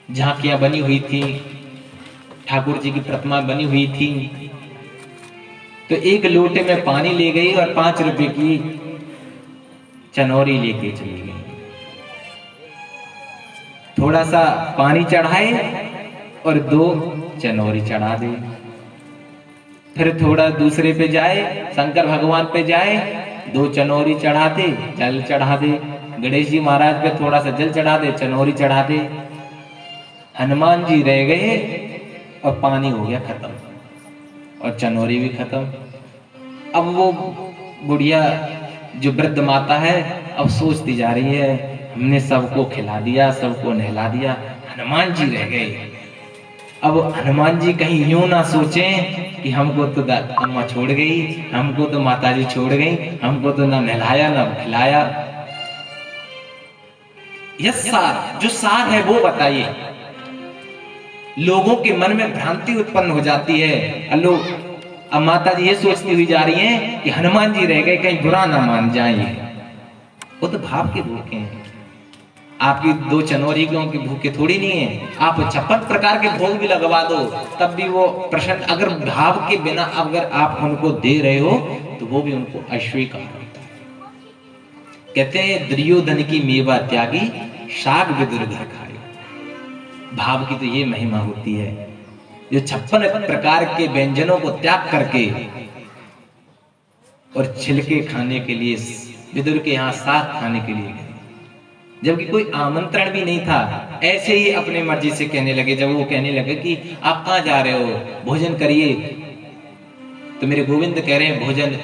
झांकियां बनी हुई थी, ठाकुर जी की प्रतिमा बनी हुई थी। तो एक लोटे में पानी ले गई और 5 रुपए की चनौरी लेके चली गई। थोड़ा सा पानी चढ़ाए और 2 चनौरी चढ़ा दे। फिर थोड़ा दूसरे पे जाए, शंकर भगवान पे जाए, 2 चनौरी चढ़ा दे, जल चढ़ा दे। गणेश जी महाराज पे थोड़ा सा जल चढ़ा दे, चनौरी चढ़ा दे। हनुमान जी रह गए और पानी हो गया खत्म और चनौरी भी खत्म। अब वो बुढ़िया जो वृद्ध माता है अब सोचती जा रही है, हमने सबको खिला दिया, सबको नहला दिया, हनुमान जी रह गए। अब हनुमान जी कहीं यूं ना सोचें कि हमको तो अम्मा छोड़ गई, हमको तो माता जी छोड़ गई, हमको तो ना नहलाया ना खिलाया। यह सार, जो सार है वो बताइए। लोगों के मन में भ्रांति उत्पन्न हो जाती है। अब माता जी ये सोचती हुई जा रही हैं कि हनुमान जी रह गए, कहीं बुरा ना मान जाएं। वो तो भाव के भूखे हैं, आपकी 2 चनौरी की भूखे थोड़ी नहीं है। आप 56 प्रकार के भोग भी लगवा दो तब भी वो प्रश्न, अगर भाव के बिना अगर आप उनको दे रहे हो तो वो भी उनको अस्वीकार होता है। कहते हैं दुर्योधन की मेवा त्यागी, शाग विदुर घर खाए। भाव की तो ये महिमा होती है, जो 56 प्रकार के व्यंजनों को त्याग करके और छिलके खाने के लिए विदुर के यहाँ साग खाने के लिए गए, जबकि कोई आमंत्रण भी नहीं था। ऐसे ही अपने मर्जी से कहने लगे। जब वो कहने लगे कि आप कहाँ जा रहे हो, भोजन करिए, तो मेरे गोविंद कह रहे हैं भोजन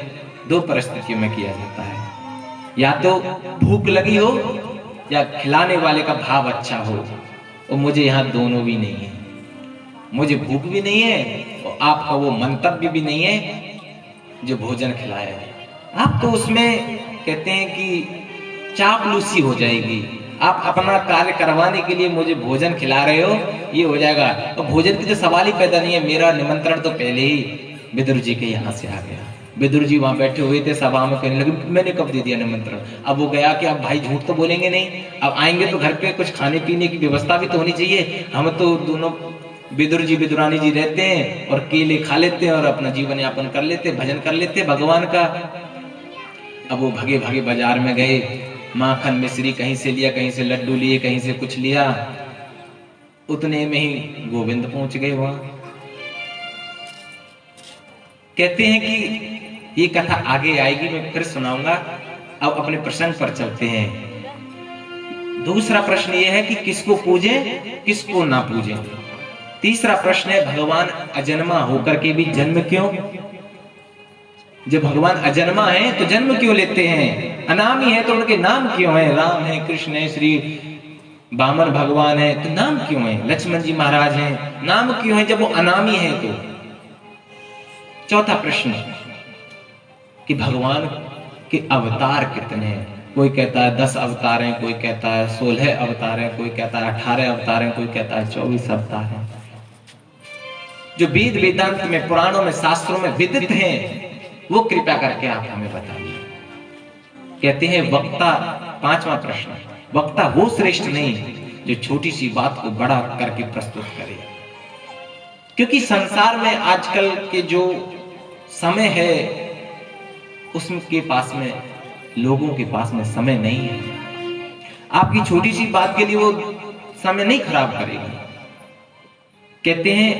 2 परिस्थितियों में किया जाता है, या तो भूख लगी हो या खिलाने वाले का भाव अच्छा हो। और मुझे यहाँ दोनों भी नहीं है, मुझे भूख भी नहीं है और आपका वो मंतव्य भी नहीं है जो भोजन खिलाया है। आप तो उसमें कहते हैं कि चापलूसी हो जाएगी, आप अपना कार्य करवाने के लिए मुझे भोजन खिला रहे हो, ये हो जाएगा। और भोजन की तो सवाल ही पैदा नहीं है। मेरा निमंत्रण तो पहले ही विदुर जी के यहाँ से आ गया। विदुर जी वहां बैठे हुए थे, सभा में कहने लगे मैंने कब दे दिया निमंत्रण। अब वो गया कि अब भाई झूठ तो बोलेंगे नहीं, अब आएंगे तो घर पे कुछ खाने पीने की व्यवस्था भी तो होनी चाहिए। हम तो दोनों विदुर जी विदुरानी जी रहते हैं और केले खा लेते हैं और अपना जीवन यापन कर लेते, भजन कर लेते भगवान का। अब वो भगे भगे बाजार में गए, माखन मिश्री कहीं से लिया, कहीं से लड्डू लिए, कहीं से कुछ लिया। उतने में ही गोविंद पहुंच गए वहां। कहते हैं कि ये कथा आगे आएगी, मैं फिर सुनाऊंगा। अब अपने प्रसंग पर चलते हैं। दूसरा प्रश्न ये है कि किसको पूजे किसको ना पूजे। तीसरा प्रश्न है भगवान अजन्मा होकर के भी जन्म क्यों। जब भगवान अजन्मा है तो जन्म क्यों लेते हैं, अनामी है तो उनके नाम क्यों है। राम है, कृष्ण है, श्री वामन भगवान है तो नाम क्यों है, लक्ष्मण जी महाराज हैं नाम क्यों है जब वो अनामी है तो। चौथा प्रश्न कि भगवान के अवतार कितने हैं। कोई कहता है 10 अवतार हैं, कोई कहता है 16 अवतार हैं, कोई कहता है 18 अवतार हैं, कोई कहता है 24 अवतार हैं। जो वेद वेदांत में, पुराणों में, शास्त्रों में विदित हैं वो कृपया करके आप हमें बताइए। कहते हैं वक्ता, 5वां प्रश्न, वक्ता वो श्रेष्ठ नहीं जो छोटी सी बात को बड़ा करके प्रस्तुत करे। क्योंकि संसार में आजकल के जो समय है उसके पास में, लोगों के पास में समय नहीं है। आपकी छोटी सी बात के लिए वो समय नहीं खराब करेगी। कहते हैं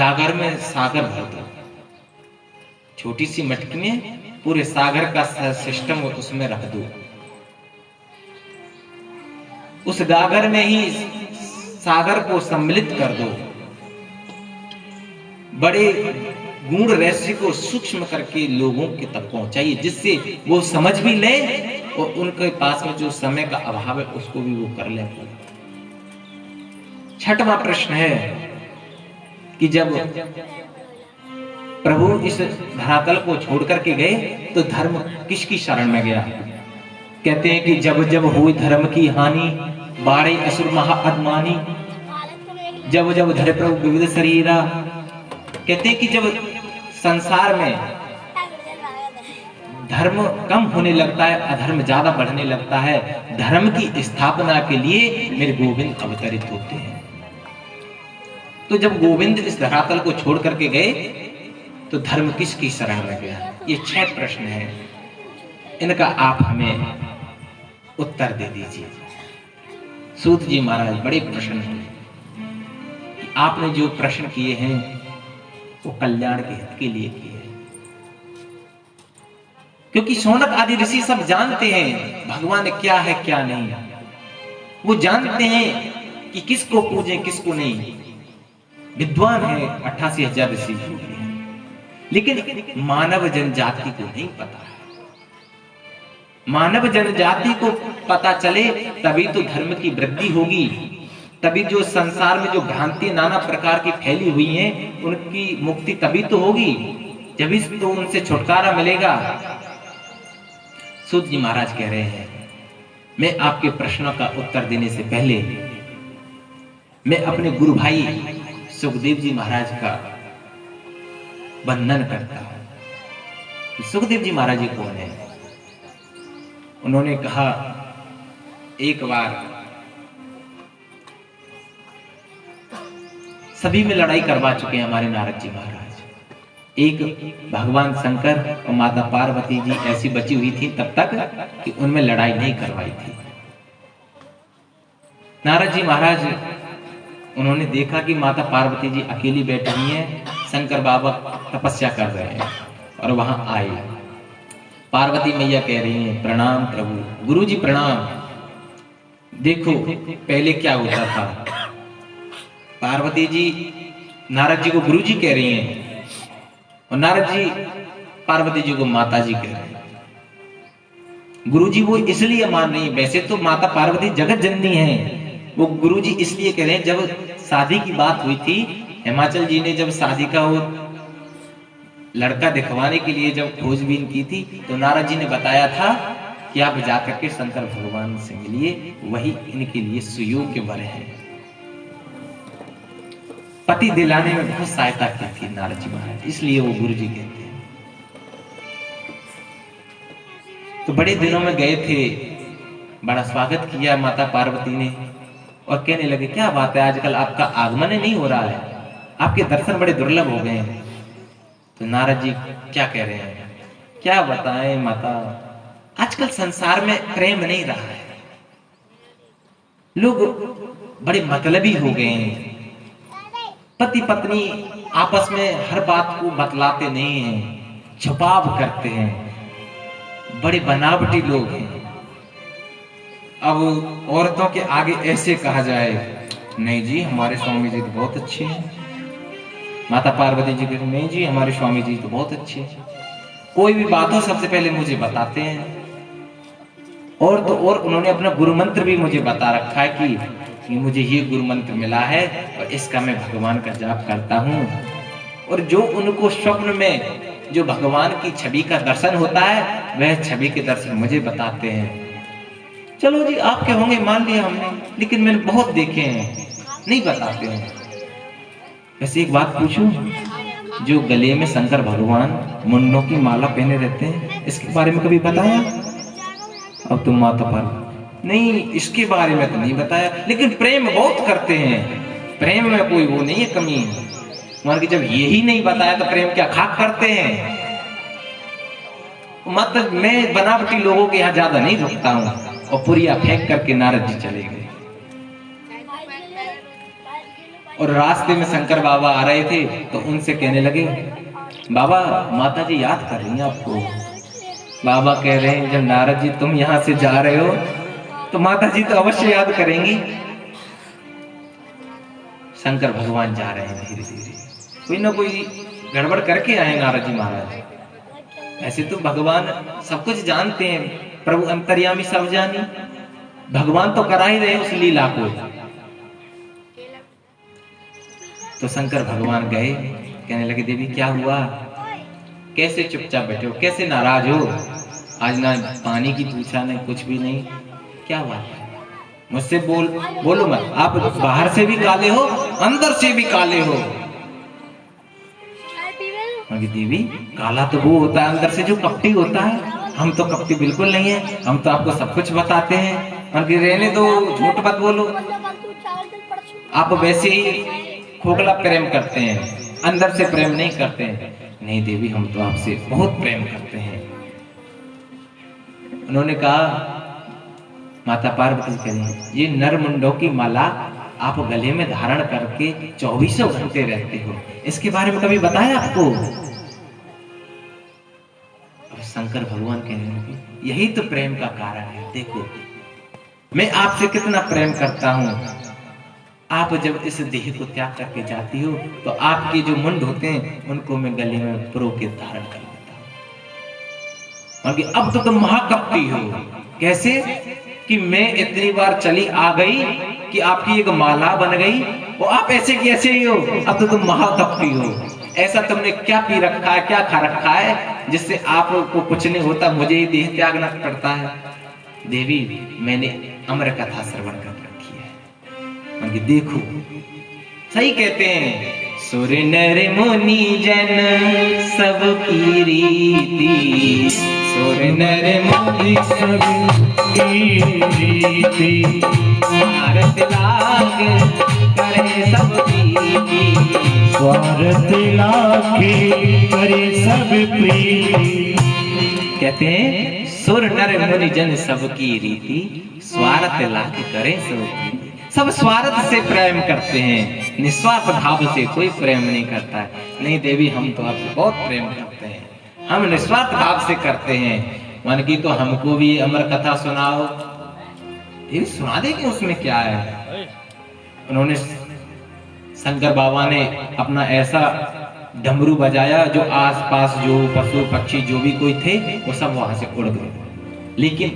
गागर में सागर भर दो, छोटी सी मटकी में पूरे सागर का सिस्टम उसमें रख दो, उस गागर में ही सागर को सम्मिलित कर दो, बड़े गूढ़ रहस्य को सूक्ष्म करके लोगों के तक पहुंचाइए, जिससे वो समझ भी ले और उनके पास में जो समय का अभाव है उसको भी वो कर ले। छठवां प्रश्न है कि जब प्रभु इस धरातल को छोड़ करके गए तो धर्म किसकी शरण में गया? कहते हैं कि जब जब हुई धर्म की हानि, बाड़े असुर महा अदमानी, जब जब धरे प्रभु विविध शरीरा। कहते हैं कि जब संसार में धर्म कम होने लगता है, अधर्म ज्यादा बढ़ने लगता है, धर्म की स्थापना के लिए मेरे गोविंद अवतरित होते हैं। तो जब गोविंद इस धरातल को छोड़ करके गए तो धर्म किसकी शरण में गया? ये 6 प्रश्न हैं, इनका आप हमें उत्तर दे दीजिए। सूत जी महाराज बड़े प्रश्न हैं कि आपने जो प्रश्न किए हैं वो कल्याण के हित के लिए किए हैं, क्योंकि शौनक आदि ऋषि सब जानते हैं भगवान क्या है क्या नहीं, वो जानते हैं कि किसको पूजें किसको नहीं। विद्वान है 88,000 ऋषि, लेकिन मानव जनजाति को नहीं पता है। मानव जनजाति को पता चले तभी तो धर्म की वृद्धि होगी, तभी जो संसार में जो भ्रांति नाना प्रकार की फैली हुई हैं उनकी मुक्ति तभी तो होगी, जब इस तो उनसे छुटकारा मिलेगा। सूत जी महाराज कह रहे हैं, मैं आपके प्रश्नों का उत्तर देने से पहले मैं अपने गुरु भाई सुखदेव जी महाराज का वंदन करता हूं। सुखदेव जी महाराज जी कौन है? उन्होंने कहा, एक बार सभी में लड़ाई करवा चुके हैं हमारे नारद जी महाराज। एक भगवान शंकर और माता पार्वती जी ऐसी बची हुई थी तब तक कि उनमें लड़ाई नहीं करवाई थी। नारद जी महाराज उन्होंने देखा कि माता पार्वती जी अकेली बैठी हुई हैं, शंकर बाबा तपस्या कर रहे हैं, और वहां आए। पार्वती मैया कह रही हैं, प्रणाम प्रभु। गुरु जी प्रणाम। देखो पहले क्या होता था, पार्वती जी नारद जी को गुरु जी कह रही हैं और नारद जी पार्वती जी को माता जी कह रहे हैं। गुरु जी वो इसलिए मान रही है, वैसे तो माता पार्वती जगत जननी है, वो गुरु जी इसलिए कह रहे हैं। जब शादी की बात हुई थी, हिमाचल जी ने जब शादी का वो लड़का दिखवाने के लिए जब खोजबीन की थी तो नारद जी ने बताया था कि आप जाकर के शंकर भगवान से मिलिए, वही इनके लिए सुयोग्य वर है। पति दिलाने में बहुत सहायता की थी नारद जी महाराज, इसलिए वो गुरु जी कहते हैं। तो बड़े दिनों में गए थे, बड़ा स्वागत किया माता पार्वती ने और कहने लगे, क्या बात है आजकल आपका आगमन नहीं हो रहा है, आपके दर्शन बड़े दुर्लभ हो गए हैं। तो नारद जी क्या कह रहे हैं, क्या बताएं माता, आजकल संसार में प्रेम नहीं रहा है, लोग बड़े मतलबी हो गए हैं, पति पत्नी आपस में हर बात को बतलाते नहीं हैं, छुपाव करते हैं, बड़े बनावटी लोग हैं। अब औरतों के आगे ऐसे कहा जाए, नहीं जी हमारे स्वामी जी तो बहुत अच्छे हैं, माता पार्वती जी कहते नहीं जी हमारे स्वामी जी तो बहुत अच्छे हैं, कोई भी बात हो सबसे पहले मुझे बताते हैं। और तो और उन्होंने अपना गुरु मंत्र भी मुझे बता रखा है कि मुझे ये गुरु मंत्र मिला है और इसका मैं भगवान का जाप करता हूँ। और जो उनको स्वप्न में जो भगवान की छवि का दर्शन होता है वह छवि के दर्शन मुझे बताते हैं। चलो जी आपके होंगे मान लिया हमने, लेकिन मैंने बहुत देखे हैं नहीं बताते हैं। वैसे एक बात पूछूं, जो गले में शंकर भगवान मुंडों की माला पहने रहते हैं, इसके बारे में कभी बताया? अब तुम माता पार्वती नहीं, इसके बारे में तो नहीं बताया, लेकिन प्रेम बहुत करते हैं, प्रेम में कोई वो नहीं है कमी। मान के जब यही नहीं बताया तो प्रेम क्या खाक करते हैं? मतलब मैं बनावटी लोगों के यहाँ ज्यादा नहीं रुकता हूँ। और पुरिया फेंक करके नारद जी चले गए। और रास्ते में शंकर बाबा आ रहे थे तो उनसे कहने लगे, बाबा माता जी याद कर रही हैं आपको। बाबा कह रहे हैं, जब नारद जी तुम यहाँ से जा रहे हो तो माता जी तो अवश्य याद करेंगी। शंकर भगवान जा रहे हैं धीरे धीरे, कोई ना कोई गड़बड़ करके आए नारद जी महाराज। ऐसे तो भगवान सब कुछ जानते हैं, प्रभु अंतर्यामी सब जानी, भगवान तो करा ही रहे उस लीला को। तो शंकर भगवान गए, कहने लगे देवी क्या हुआ, कैसे चुपचाप बैठे हो, कैसे नाराज हो, आज ना पानी की पूछा नहीं, कुछ भी नहीं, क्या हुआ, मुझसे बोलो मत। आप बाहर से भी काले हो, अंदर से भी काले हो। देवी काला तो वो होता है अंदर से जो कपटी होता है, हम तो कपटी बिल्कुल नहीं है, हम तो आपको सब कुछ बताते हैं। उनकी रहने दो, झूठ मत बोलो, आप वैसे ही खोखला प्रेम करते हैं, अंदर से प्रेम नहीं करते हैं। नहीं देवी हम तो आपसे बहुत प्रेम करते हैं। उन्होंने कहा, माता पार्वती करें, ये नर मुंडों की माला आप गले में धारण करके 24 घंटे रहते हो, इसके बारे में कभी बताया आपको? अब शंकर भगवान कहने लगे, यही तो प्रेम का कारण है। देखो मैं आपसे कितना प्रेम करता हूं, आप जब इस देह को त्याग करके जाती हो तो आपके जो मुंड होते हैं उनको मैं गले में परो के धारण कर लेता हूं। अब तो तुम महाकपटी हो। कैसे कि मैं इतनी बार चली आ गई कि आपकी एक माला बन गई, और आप ऐसे कैसे ही हो, अब तो तुम महाकपटी हो। ऐसा तुमने क्या पी रखा है, क्या खा रखा है जिससे आपको कुछ नहीं होता, मुझे ही देह त्यागना पड़ता है? देवी मैंने अमर कथा श्रवण कर रखी है। देखो सही कहते हैं, सुर नर मुनि जन सब की रीति, सुर नर मुनि सब की रीति, स्वार्थ लाग करे सब प्रीति, स्वार्थ लागे करे सब प्रीति। कहते हैं सुर नर मुनि जन सब की रीति, स्वार्थ लाग करे सब प्रीति। सब स्वार्थ से प्रेम करते हैं, निस्वार्थ भाव से कोई प्रेम नहीं करता है। नहीं देवी हम तो आपसे बहुत प्रेम करते हैं, हम निस्वार्थ भाव से करते हैं। मन की तो हमको भी अमर कथा सुनाओ। ये सुना देंगे, उसमें क्या है। उन्होंने शंकर बाबा ने अपना ऐसा डमरू बजाया जो आसपास जो पशु पक्षी जो भी कोई थे वो सब वहां से उड़ गए। लेकिन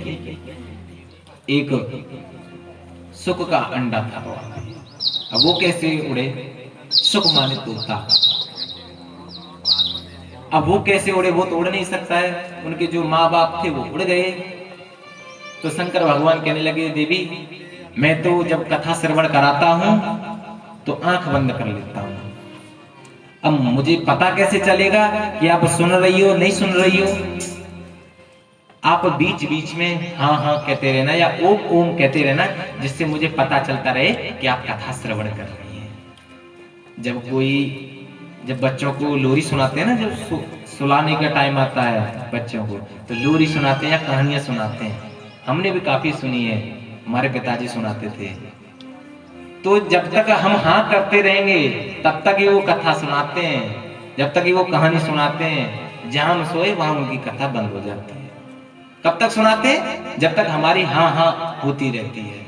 एक सुख का अंडा था वहां पे। अब वो कैसे उड़े? सुख माने तोता। अब वो कैसे उड़े? वो तो उड़ नहीं सकता है, उनके जो माँ बाप थे वो उड़ गए। तो शंकर भगवान कहने लगे, देवी मैं तो जब कथा श्रवण कराता हूं तो आंख बंद कर लेता हूं। अब मुझे पता कैसे चलेगा कि आप सुन रही हो नहीं सुन रही हो? आप बीच बीच में हाँ हाँ कहते रहना या ओम ओम कहते रहना, जिससे मुझे पता चलता रहे कि आप कथा श्रवण कर रही हैं। जब बच्चों को लोरी सुनाते हैं ना, जब सुलाने का टाइम आता है बच्चों को, तो लोरी सुनाते हैं या कहानियां सुनाते हैं। हमने भी काफी सुनी है, हमारे पिताजी सुनाते थे। तो जब तक हम हाँ करते रहेंगे तब तक ही वो कथा सुनाते हैं, जब तक ही वो कहानी सुनाते हैं। जहां हम सोए वहां उनकी कथा बंद हो जाती है। कब तक सुनाते हैं? जब तक हमारी हाँ हाँ होती रहती है।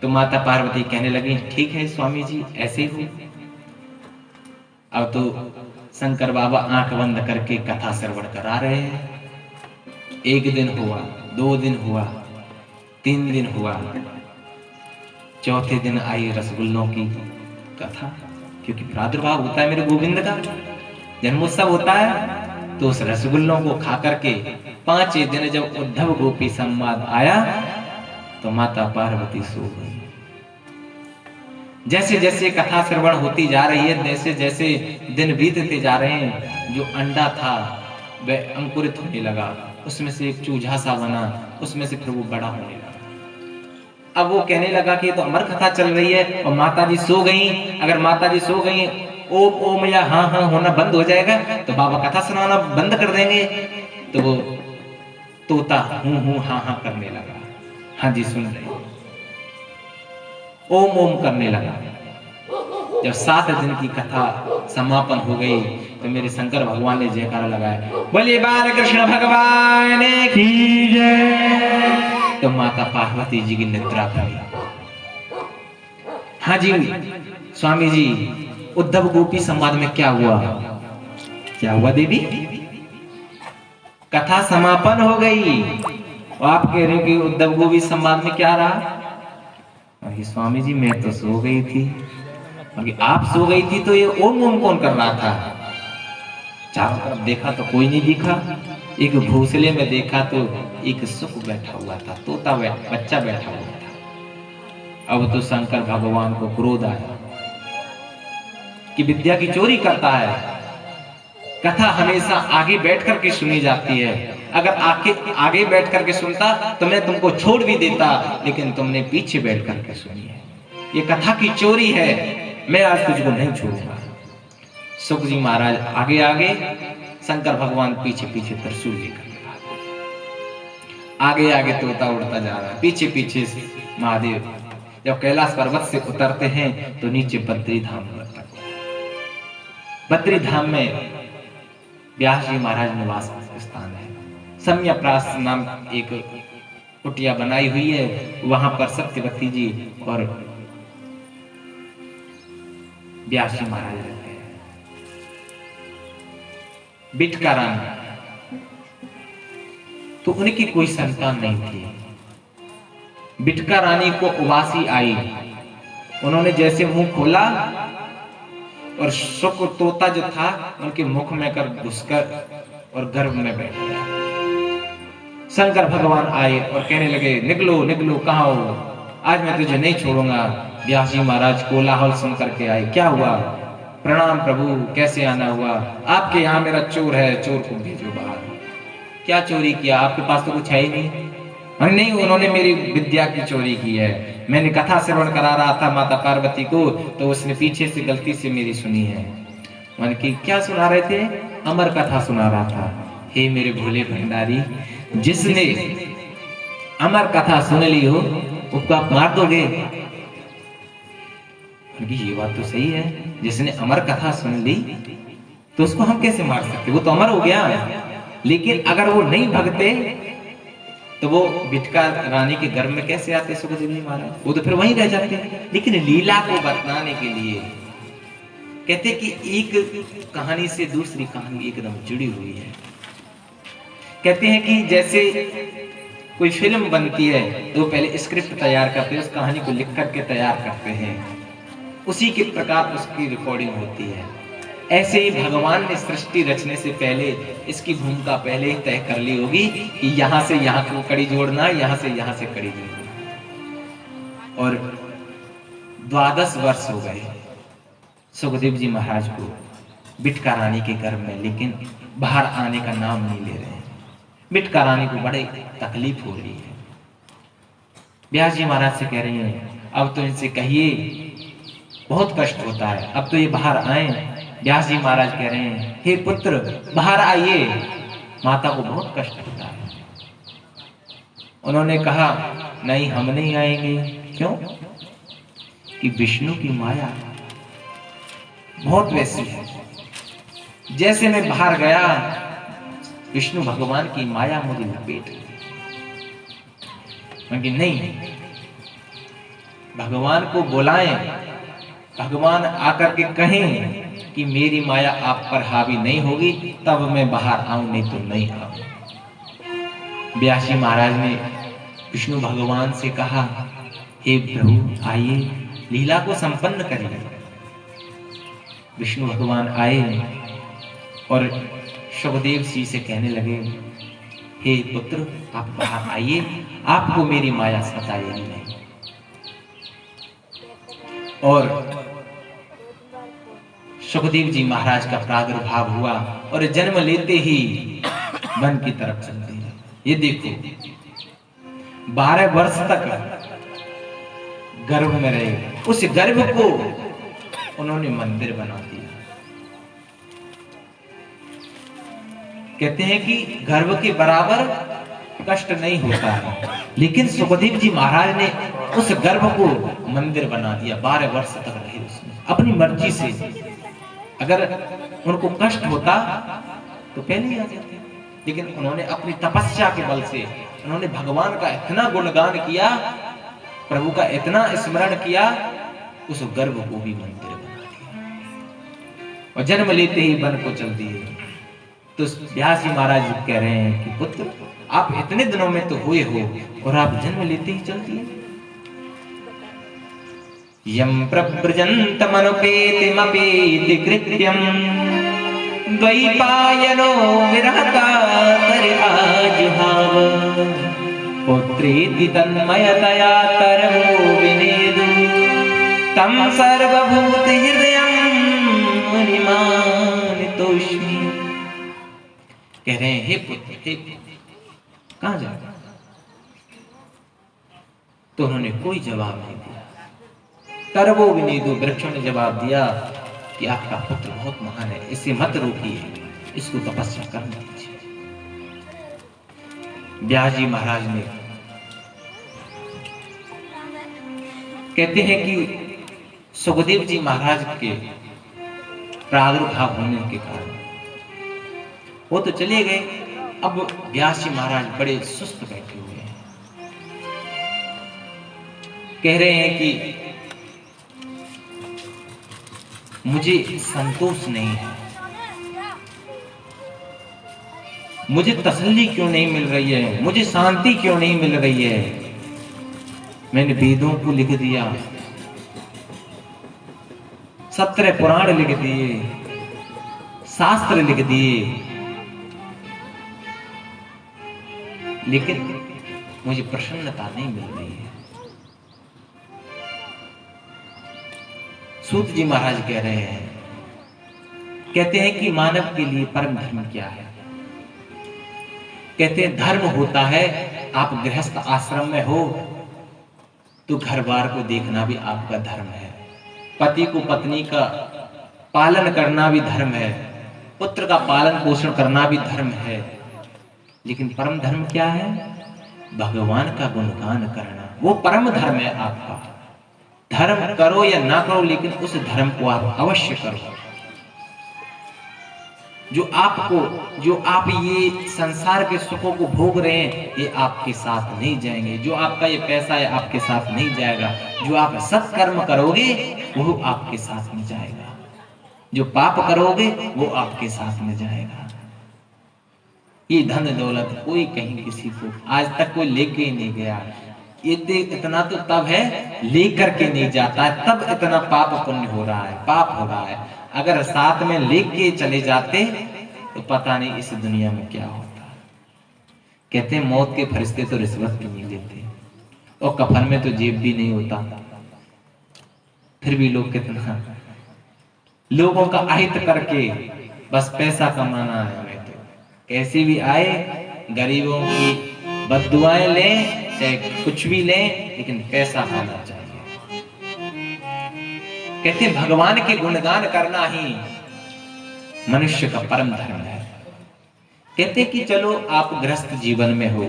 तो माता पार्वती कहने लगी, ठीक है स्वामी जी ऐसे ही। अब तो शंकर बाबा आंख बंद करके कथा श्रवण करा रहे हैं। 1 दिन हुआ, 2 दिन हुआ, 3 दिन हुआ, चौथे दिन आई रसगुल्लों की कथा, क्योंकि प्रादुर्भाव होता है मेरे गोविंद का, जन्मोत्सव होता है। तो उस रसगुल्लों को खा करके 5वें दिन जब उद्धव गोपी संवाद आया तो माता पार्वती सो गई। जैसे जैसे कथा श्रवण होती जा रही है, जैसे जैसे दिन बीतते जा रहे हैं, जो अंडा था वह अंकुरित होने लगा, उसमें से एक चूजा सा बना, उसमें से फिर वो बड़ा होने लगा। अब वो कहने लगा कि ये तो अमर कथा चल रही है और माता जी सो गई। अगर माता जी सो गई, ओम ओम या हाँ हाँ होना बंद हो जाएगा तो बाबा कथा सुनाना बंद कर देंगे। तो वो तोता हूं हाँ हाँ करने लगा। हाँ जी सुन रहे। ओम ओम करने लगा। जब 7 दिन की कथा समापन हो गई तो मेरे शंकर भगवान ने जयकारा लगाया, बोलिए बालकृष्ण भगवान की जय। तो माता पार्वती जी की निद्रा खुली। हाँ जी स्वामी जी, उद्धव गोपी संवाद में क्या हुआ? क्या हुआ देवी? कथा समापन हो गई और आप कह रहे हो कि उद्धव गोपी संवाद में क्या रहा? अरे स्वामी जी मैं तो सो गई थी। अरे आप सो गई थी तो ये ओम ओम कौन कर रहा था? चारों तरफ देखा तो कोई नहीं दिखा। एक घोंसले में देखा तो एक सुख बैठा हुआ था, तोता बच्चा बैठा हुआ था। अब तो शंकर भगवान को क्रोध आया कि विद्या की चोरी करता है। कथा हमेशा आगे बैठ करके सुनी जाती है। अगर आगे बैठ करके सुनता तो मैं तुमको छोड़ भी देता, लेकिन तुमने पीछे बैठ करके सुनी है। ये कथा की चोरी है, मैं आज तुझको नहीं छोड़ूंगा। सुख जी महाराज आगे आगे, शंकर भगवान पीछे पीछे त्रिशूल लेकर आगे आगे तोता उड़ता जा रहा है, पीछे पीछे महादेव। जब कैलाश पर्वत से उतरते हैं तो नीचे बद्री धाम लगता है। बद्री धाम में व्यास जी महाराज निवास स्थान है। सम्यप्रास नाम एक कुटिया बनाई हुई है, वहां पर सत्यवती जी और व्यास जी महाराज रहते हैं। बिटका रानी, तो उनकी कोई संतान नहीं थी। बिटका रानी को उबासी आई। उन्होंने जैसे मुंह खोला और शुक तोता जो था उनके मुख में कर घुसकर और गर्भ में बैठ गया। शंकर भगवान आए और कहने लगे, निकलो निकलो, कहाँ हो? आज मैं तुझे नहीं छोड़ूंगा। व्यास जी महाराज कोलाहल सुन करके आए। क्या हुआ? प्रणाम प्रभु, कैसे आना हुआ? आपके यहाँ मेरा चोर है, चोर को भेजो बाहर। क्या चोरी किया? आपके पास तो कुछ है ही नहीं। नहीं, उन्होंने मेरी विद्या की चोरी की है। मैंने कथा श्रवण करा रहा था माता पार्वती को, तो उसने पीछे से गलती से मेरी सुनी है। मैंने की क्या सुना रहे थे? अमर कथा सुना रहा था। हे मेरे भोले भंडारी, जिसने अमर कथा सुन ली हो उसको आप मार दोगे? ये बात तो सही है, जिसने अमर कथा सुन ली तो उसको हम कैसे मार सकते? वो तो अमर हो गया। लेकिन अगर वो नहीं भगते तो वो बिटका रानी के गर्भ में कैसे आते सुखदेव जी महाराज? वो तो फिर वहीं रह जाते। लेकिन लीला को बतलाने के लिए कहते कि एक कहानी से दूसरी कहानी एकदम जुड़ी हुई है। कहते हैं कि जैसे कोई फिल्म बनती है तो पहले स्क्रिप्ट तैयार करते हैं, उस कहानी को लिख करके तैयार करते हैं, उसी के प्रकार उसकी रिकॉर्डिंग होती है। ऐसे ही भगवान ने सृष्टि रचने से पहले इसकी भूमिका पहले ही तय कर ली होगी कि यहां से यहां को कड़ी जोड़ना, यहां से कड़ी जोड़ना। और 12 वर्ष हो गए सुखदेव जी महाराज को बिटका रानी के गर्भ में, लेकिन बाहर आने का नाम नहीं ले रहे हैं। बिटका रानी को बड़े तकलीफ हो रही है। व्यास जी महाराज से कह रही हैं, अब तो इनसे कहिए, बहुत कष्ट होता है, अब तो ये बाहर आए। व्यास जी महाराज कह रहे हैं, हे पुत्र बाहर आइए, माता को बहुत कष्ट होता है। उन्होंने कहा, नहीं हम नहीं आएंगे। क्यों? कि विष्णु की माया बहुत वैसी है। जैसे मैं बाहर गया, विष्णु भगवान की माया मुझे लपेट गई। नहीं, भगवान को बुलाएं, भगवान आकर के कहें कि मेरी माया आप पर हावी नहीं होगी, तब मैं बाहर आऊं, नहीं तो नहीं आऊं। व्यास जी महाराज ने विष्णु भगवान से कहा, हे प्रभु आइए, लीला को संपन्न करिए। विष्णु भगवान आए और सुखदेव जी से कहने लगे, हे पुत्र आप बाहर आइए, आपको मेरी माया सताएगी नहीं। और सुखदेव जी महाराज का प्रादुर्भाव हुआ और जन्म लेते ही वन की तरफ चलते हैं। ये देखो 12 वर्ष तक गर्भ में रहे, उस गर्भ को उन्होंने मंदिर बना दिया। कहते हैं कि गर्भ के बराबर कष्ट नहीं होता है, लेकिन सुखदेव जी महाराज ने उस गर्भ को मंदिर बना दिया, 12 वर्ष तक रहे उसमें अपनी मर्जी से। अगर उनको कष्ट होता तो पहले ही आ जाते, लेकिन उन्होंने अपनी तपस्या के बल से, उन्होंने भगवान का इतना गुणगान किया, प्रभु का इतना स्मरण किया, उस गर्भ को भी मंदिर बना दिया और जन्म लेते ही वन को चल दिए। तो व्यास जी महाराज कह रहे हैं कि पुत्र, आप इतने दिनों में तो हुए हो और आप जन्म लेते ही चल दिए। यम प्रव्रजन्तमनुपेतिमपेति कृत्यम द्वैपायनो विरहकातर आजुहाव पुत्रेति तन्मयतया तरवो विनेदु तम सर्वभूत हृदयं मुनिमानितोष्मि। कह रहे हैं हे पुत्र, हे कहां जाएगा? तो उन्होंने कोई जवाब नहीं दिया। तरवो विनेदु, वृक्षों ने जवाब दिया कि आपका पुत्र बहुत महान है, इसे मत रोकिए, इसको तपस्या करने दीजिए। व्यास जी महाराज ने कहते हैं कि सुखदेव जी महाराज के प्रादुर्भाव होने के कारण वो तो चले गए, अब व्यास जी महाराज बड़े सुस्त बैठे हुए हैं। कह रहे हैं कि मुझे संतोष नहीं है, मुझे तसल्ली क्यों नहीं मिल रही है, मुझे शांति क्यों नहीं मिल रही है। मैंने वेदों को लिख दिया, 17 पुराण लिख दिए, शास्त्र लिख दिए, लेकिन मुझे प्रसन्नता नहीं मिल रही है। सूत जी महाराज कह रहे हैं, कहते हैं कि मानव के लिए परम धर्म क्या है? कहते हैं धर्म होता है, आप गृहस्थ आश्रम में हो तो घर बार को देखना भी आपका धर्म है, पति को पत्नी का पालन करना भी धर्म है, पुत्र का पालन पोषण करना भी धर्म है। लेकिन परम धर्म क्या है? भगवान का गुणगान करना, वो परम धर्म है आपका। धर्म करो या ना करो, लेकिन उस धर्म को आप अवश्य करो। जो आप ये संसार के सुखों को भोग रहे हैं, ये आपके साथ नहीं जाएंगे। जो आपका ये पैसा है आपके साथ नहीं जाएगा। जो आप सत्कर्म करोगे वो आपके साथ में जाएगा, जो पाप करोगे वो आपके साथ में जाएगा। ये धन दौलत कोई कहीं किसी को आज तक कोई लेके नहीं गया। ये इतना तो तब है लेकर के नहीं जाता है, तब इतना पाप पुण्य हो रहा है, पाप हो रहा है। अगर साथ में लेके चले जाते तो पता नहीं इस दुनिया में क्या होता। कहते हैं मौत के फरिश्ते तो रिश्वत भी नहीं लेते और कफन में तो जेब भी नहीं होता, फिर भी लोग कितना लोगों का अहित करके बस पैसा कमाना है हमें, तो कैसे भी आए गरीबों की बद्दुआएं लें चाहे कुछ भी लें, लेकिन पैसा आना चाहिए। कहते भगवान के गुणगान करना ही मनुष्य का परम धर्म है। कहते कि चलो आप गृहस्थ जीवन में हो,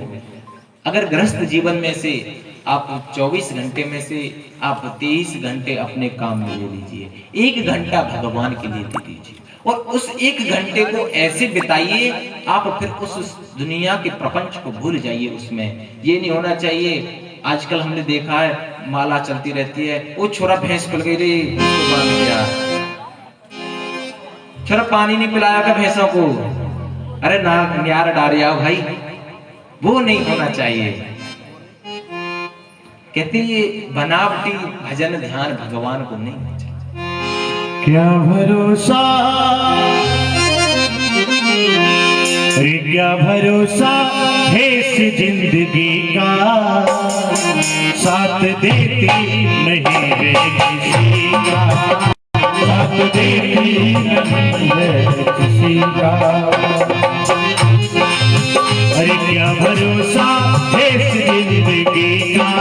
अगर गृहस्थ जीवन में से आप 24 घंटे में से आप 23 घंटे अपने काम में ले लीजिए, 1 घंटा भगवान के लिए दे दीजिए और उस 1 घंटे को ऐसे बिताइए आप फिर उस दुनिया के प्रपंच को भूल जाइए। उसमें ये नहीं होना चाहिए। आजकल हमने देखा है माला चलती रहती है, वो छोरा भैंस खुल गई रे, उसको बांध दिया, छोरा पानी नहीं पिलाया का भैंसों को, अरे नार डारिया भाई, वो नहीं होना चाहिए। कहते ये बनावटी भजन ध्यान भगवान को नहीं होना चाहिए। क्या भरोसा रे, क्या भरोसा है इस जिंदगी का, साथ देती नहीं है किसी का, साथ देती नहीं है किसी का। अरे क्या भरोसा है इस जिंदगी का,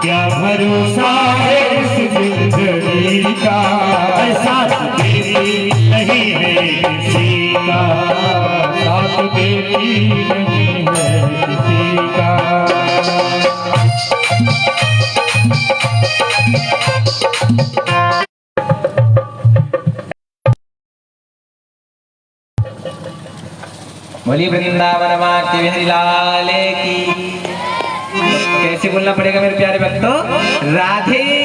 क्या भरोसा है इस जिंदगी का, साथ देती नहीं है किसी का, साथ देती नहीं है किसी का। बोली वृंदावन माँ के बिहारी लाल की। कैसे बोलना पड़ेगा मेरे प्यारे भक्तों? राधे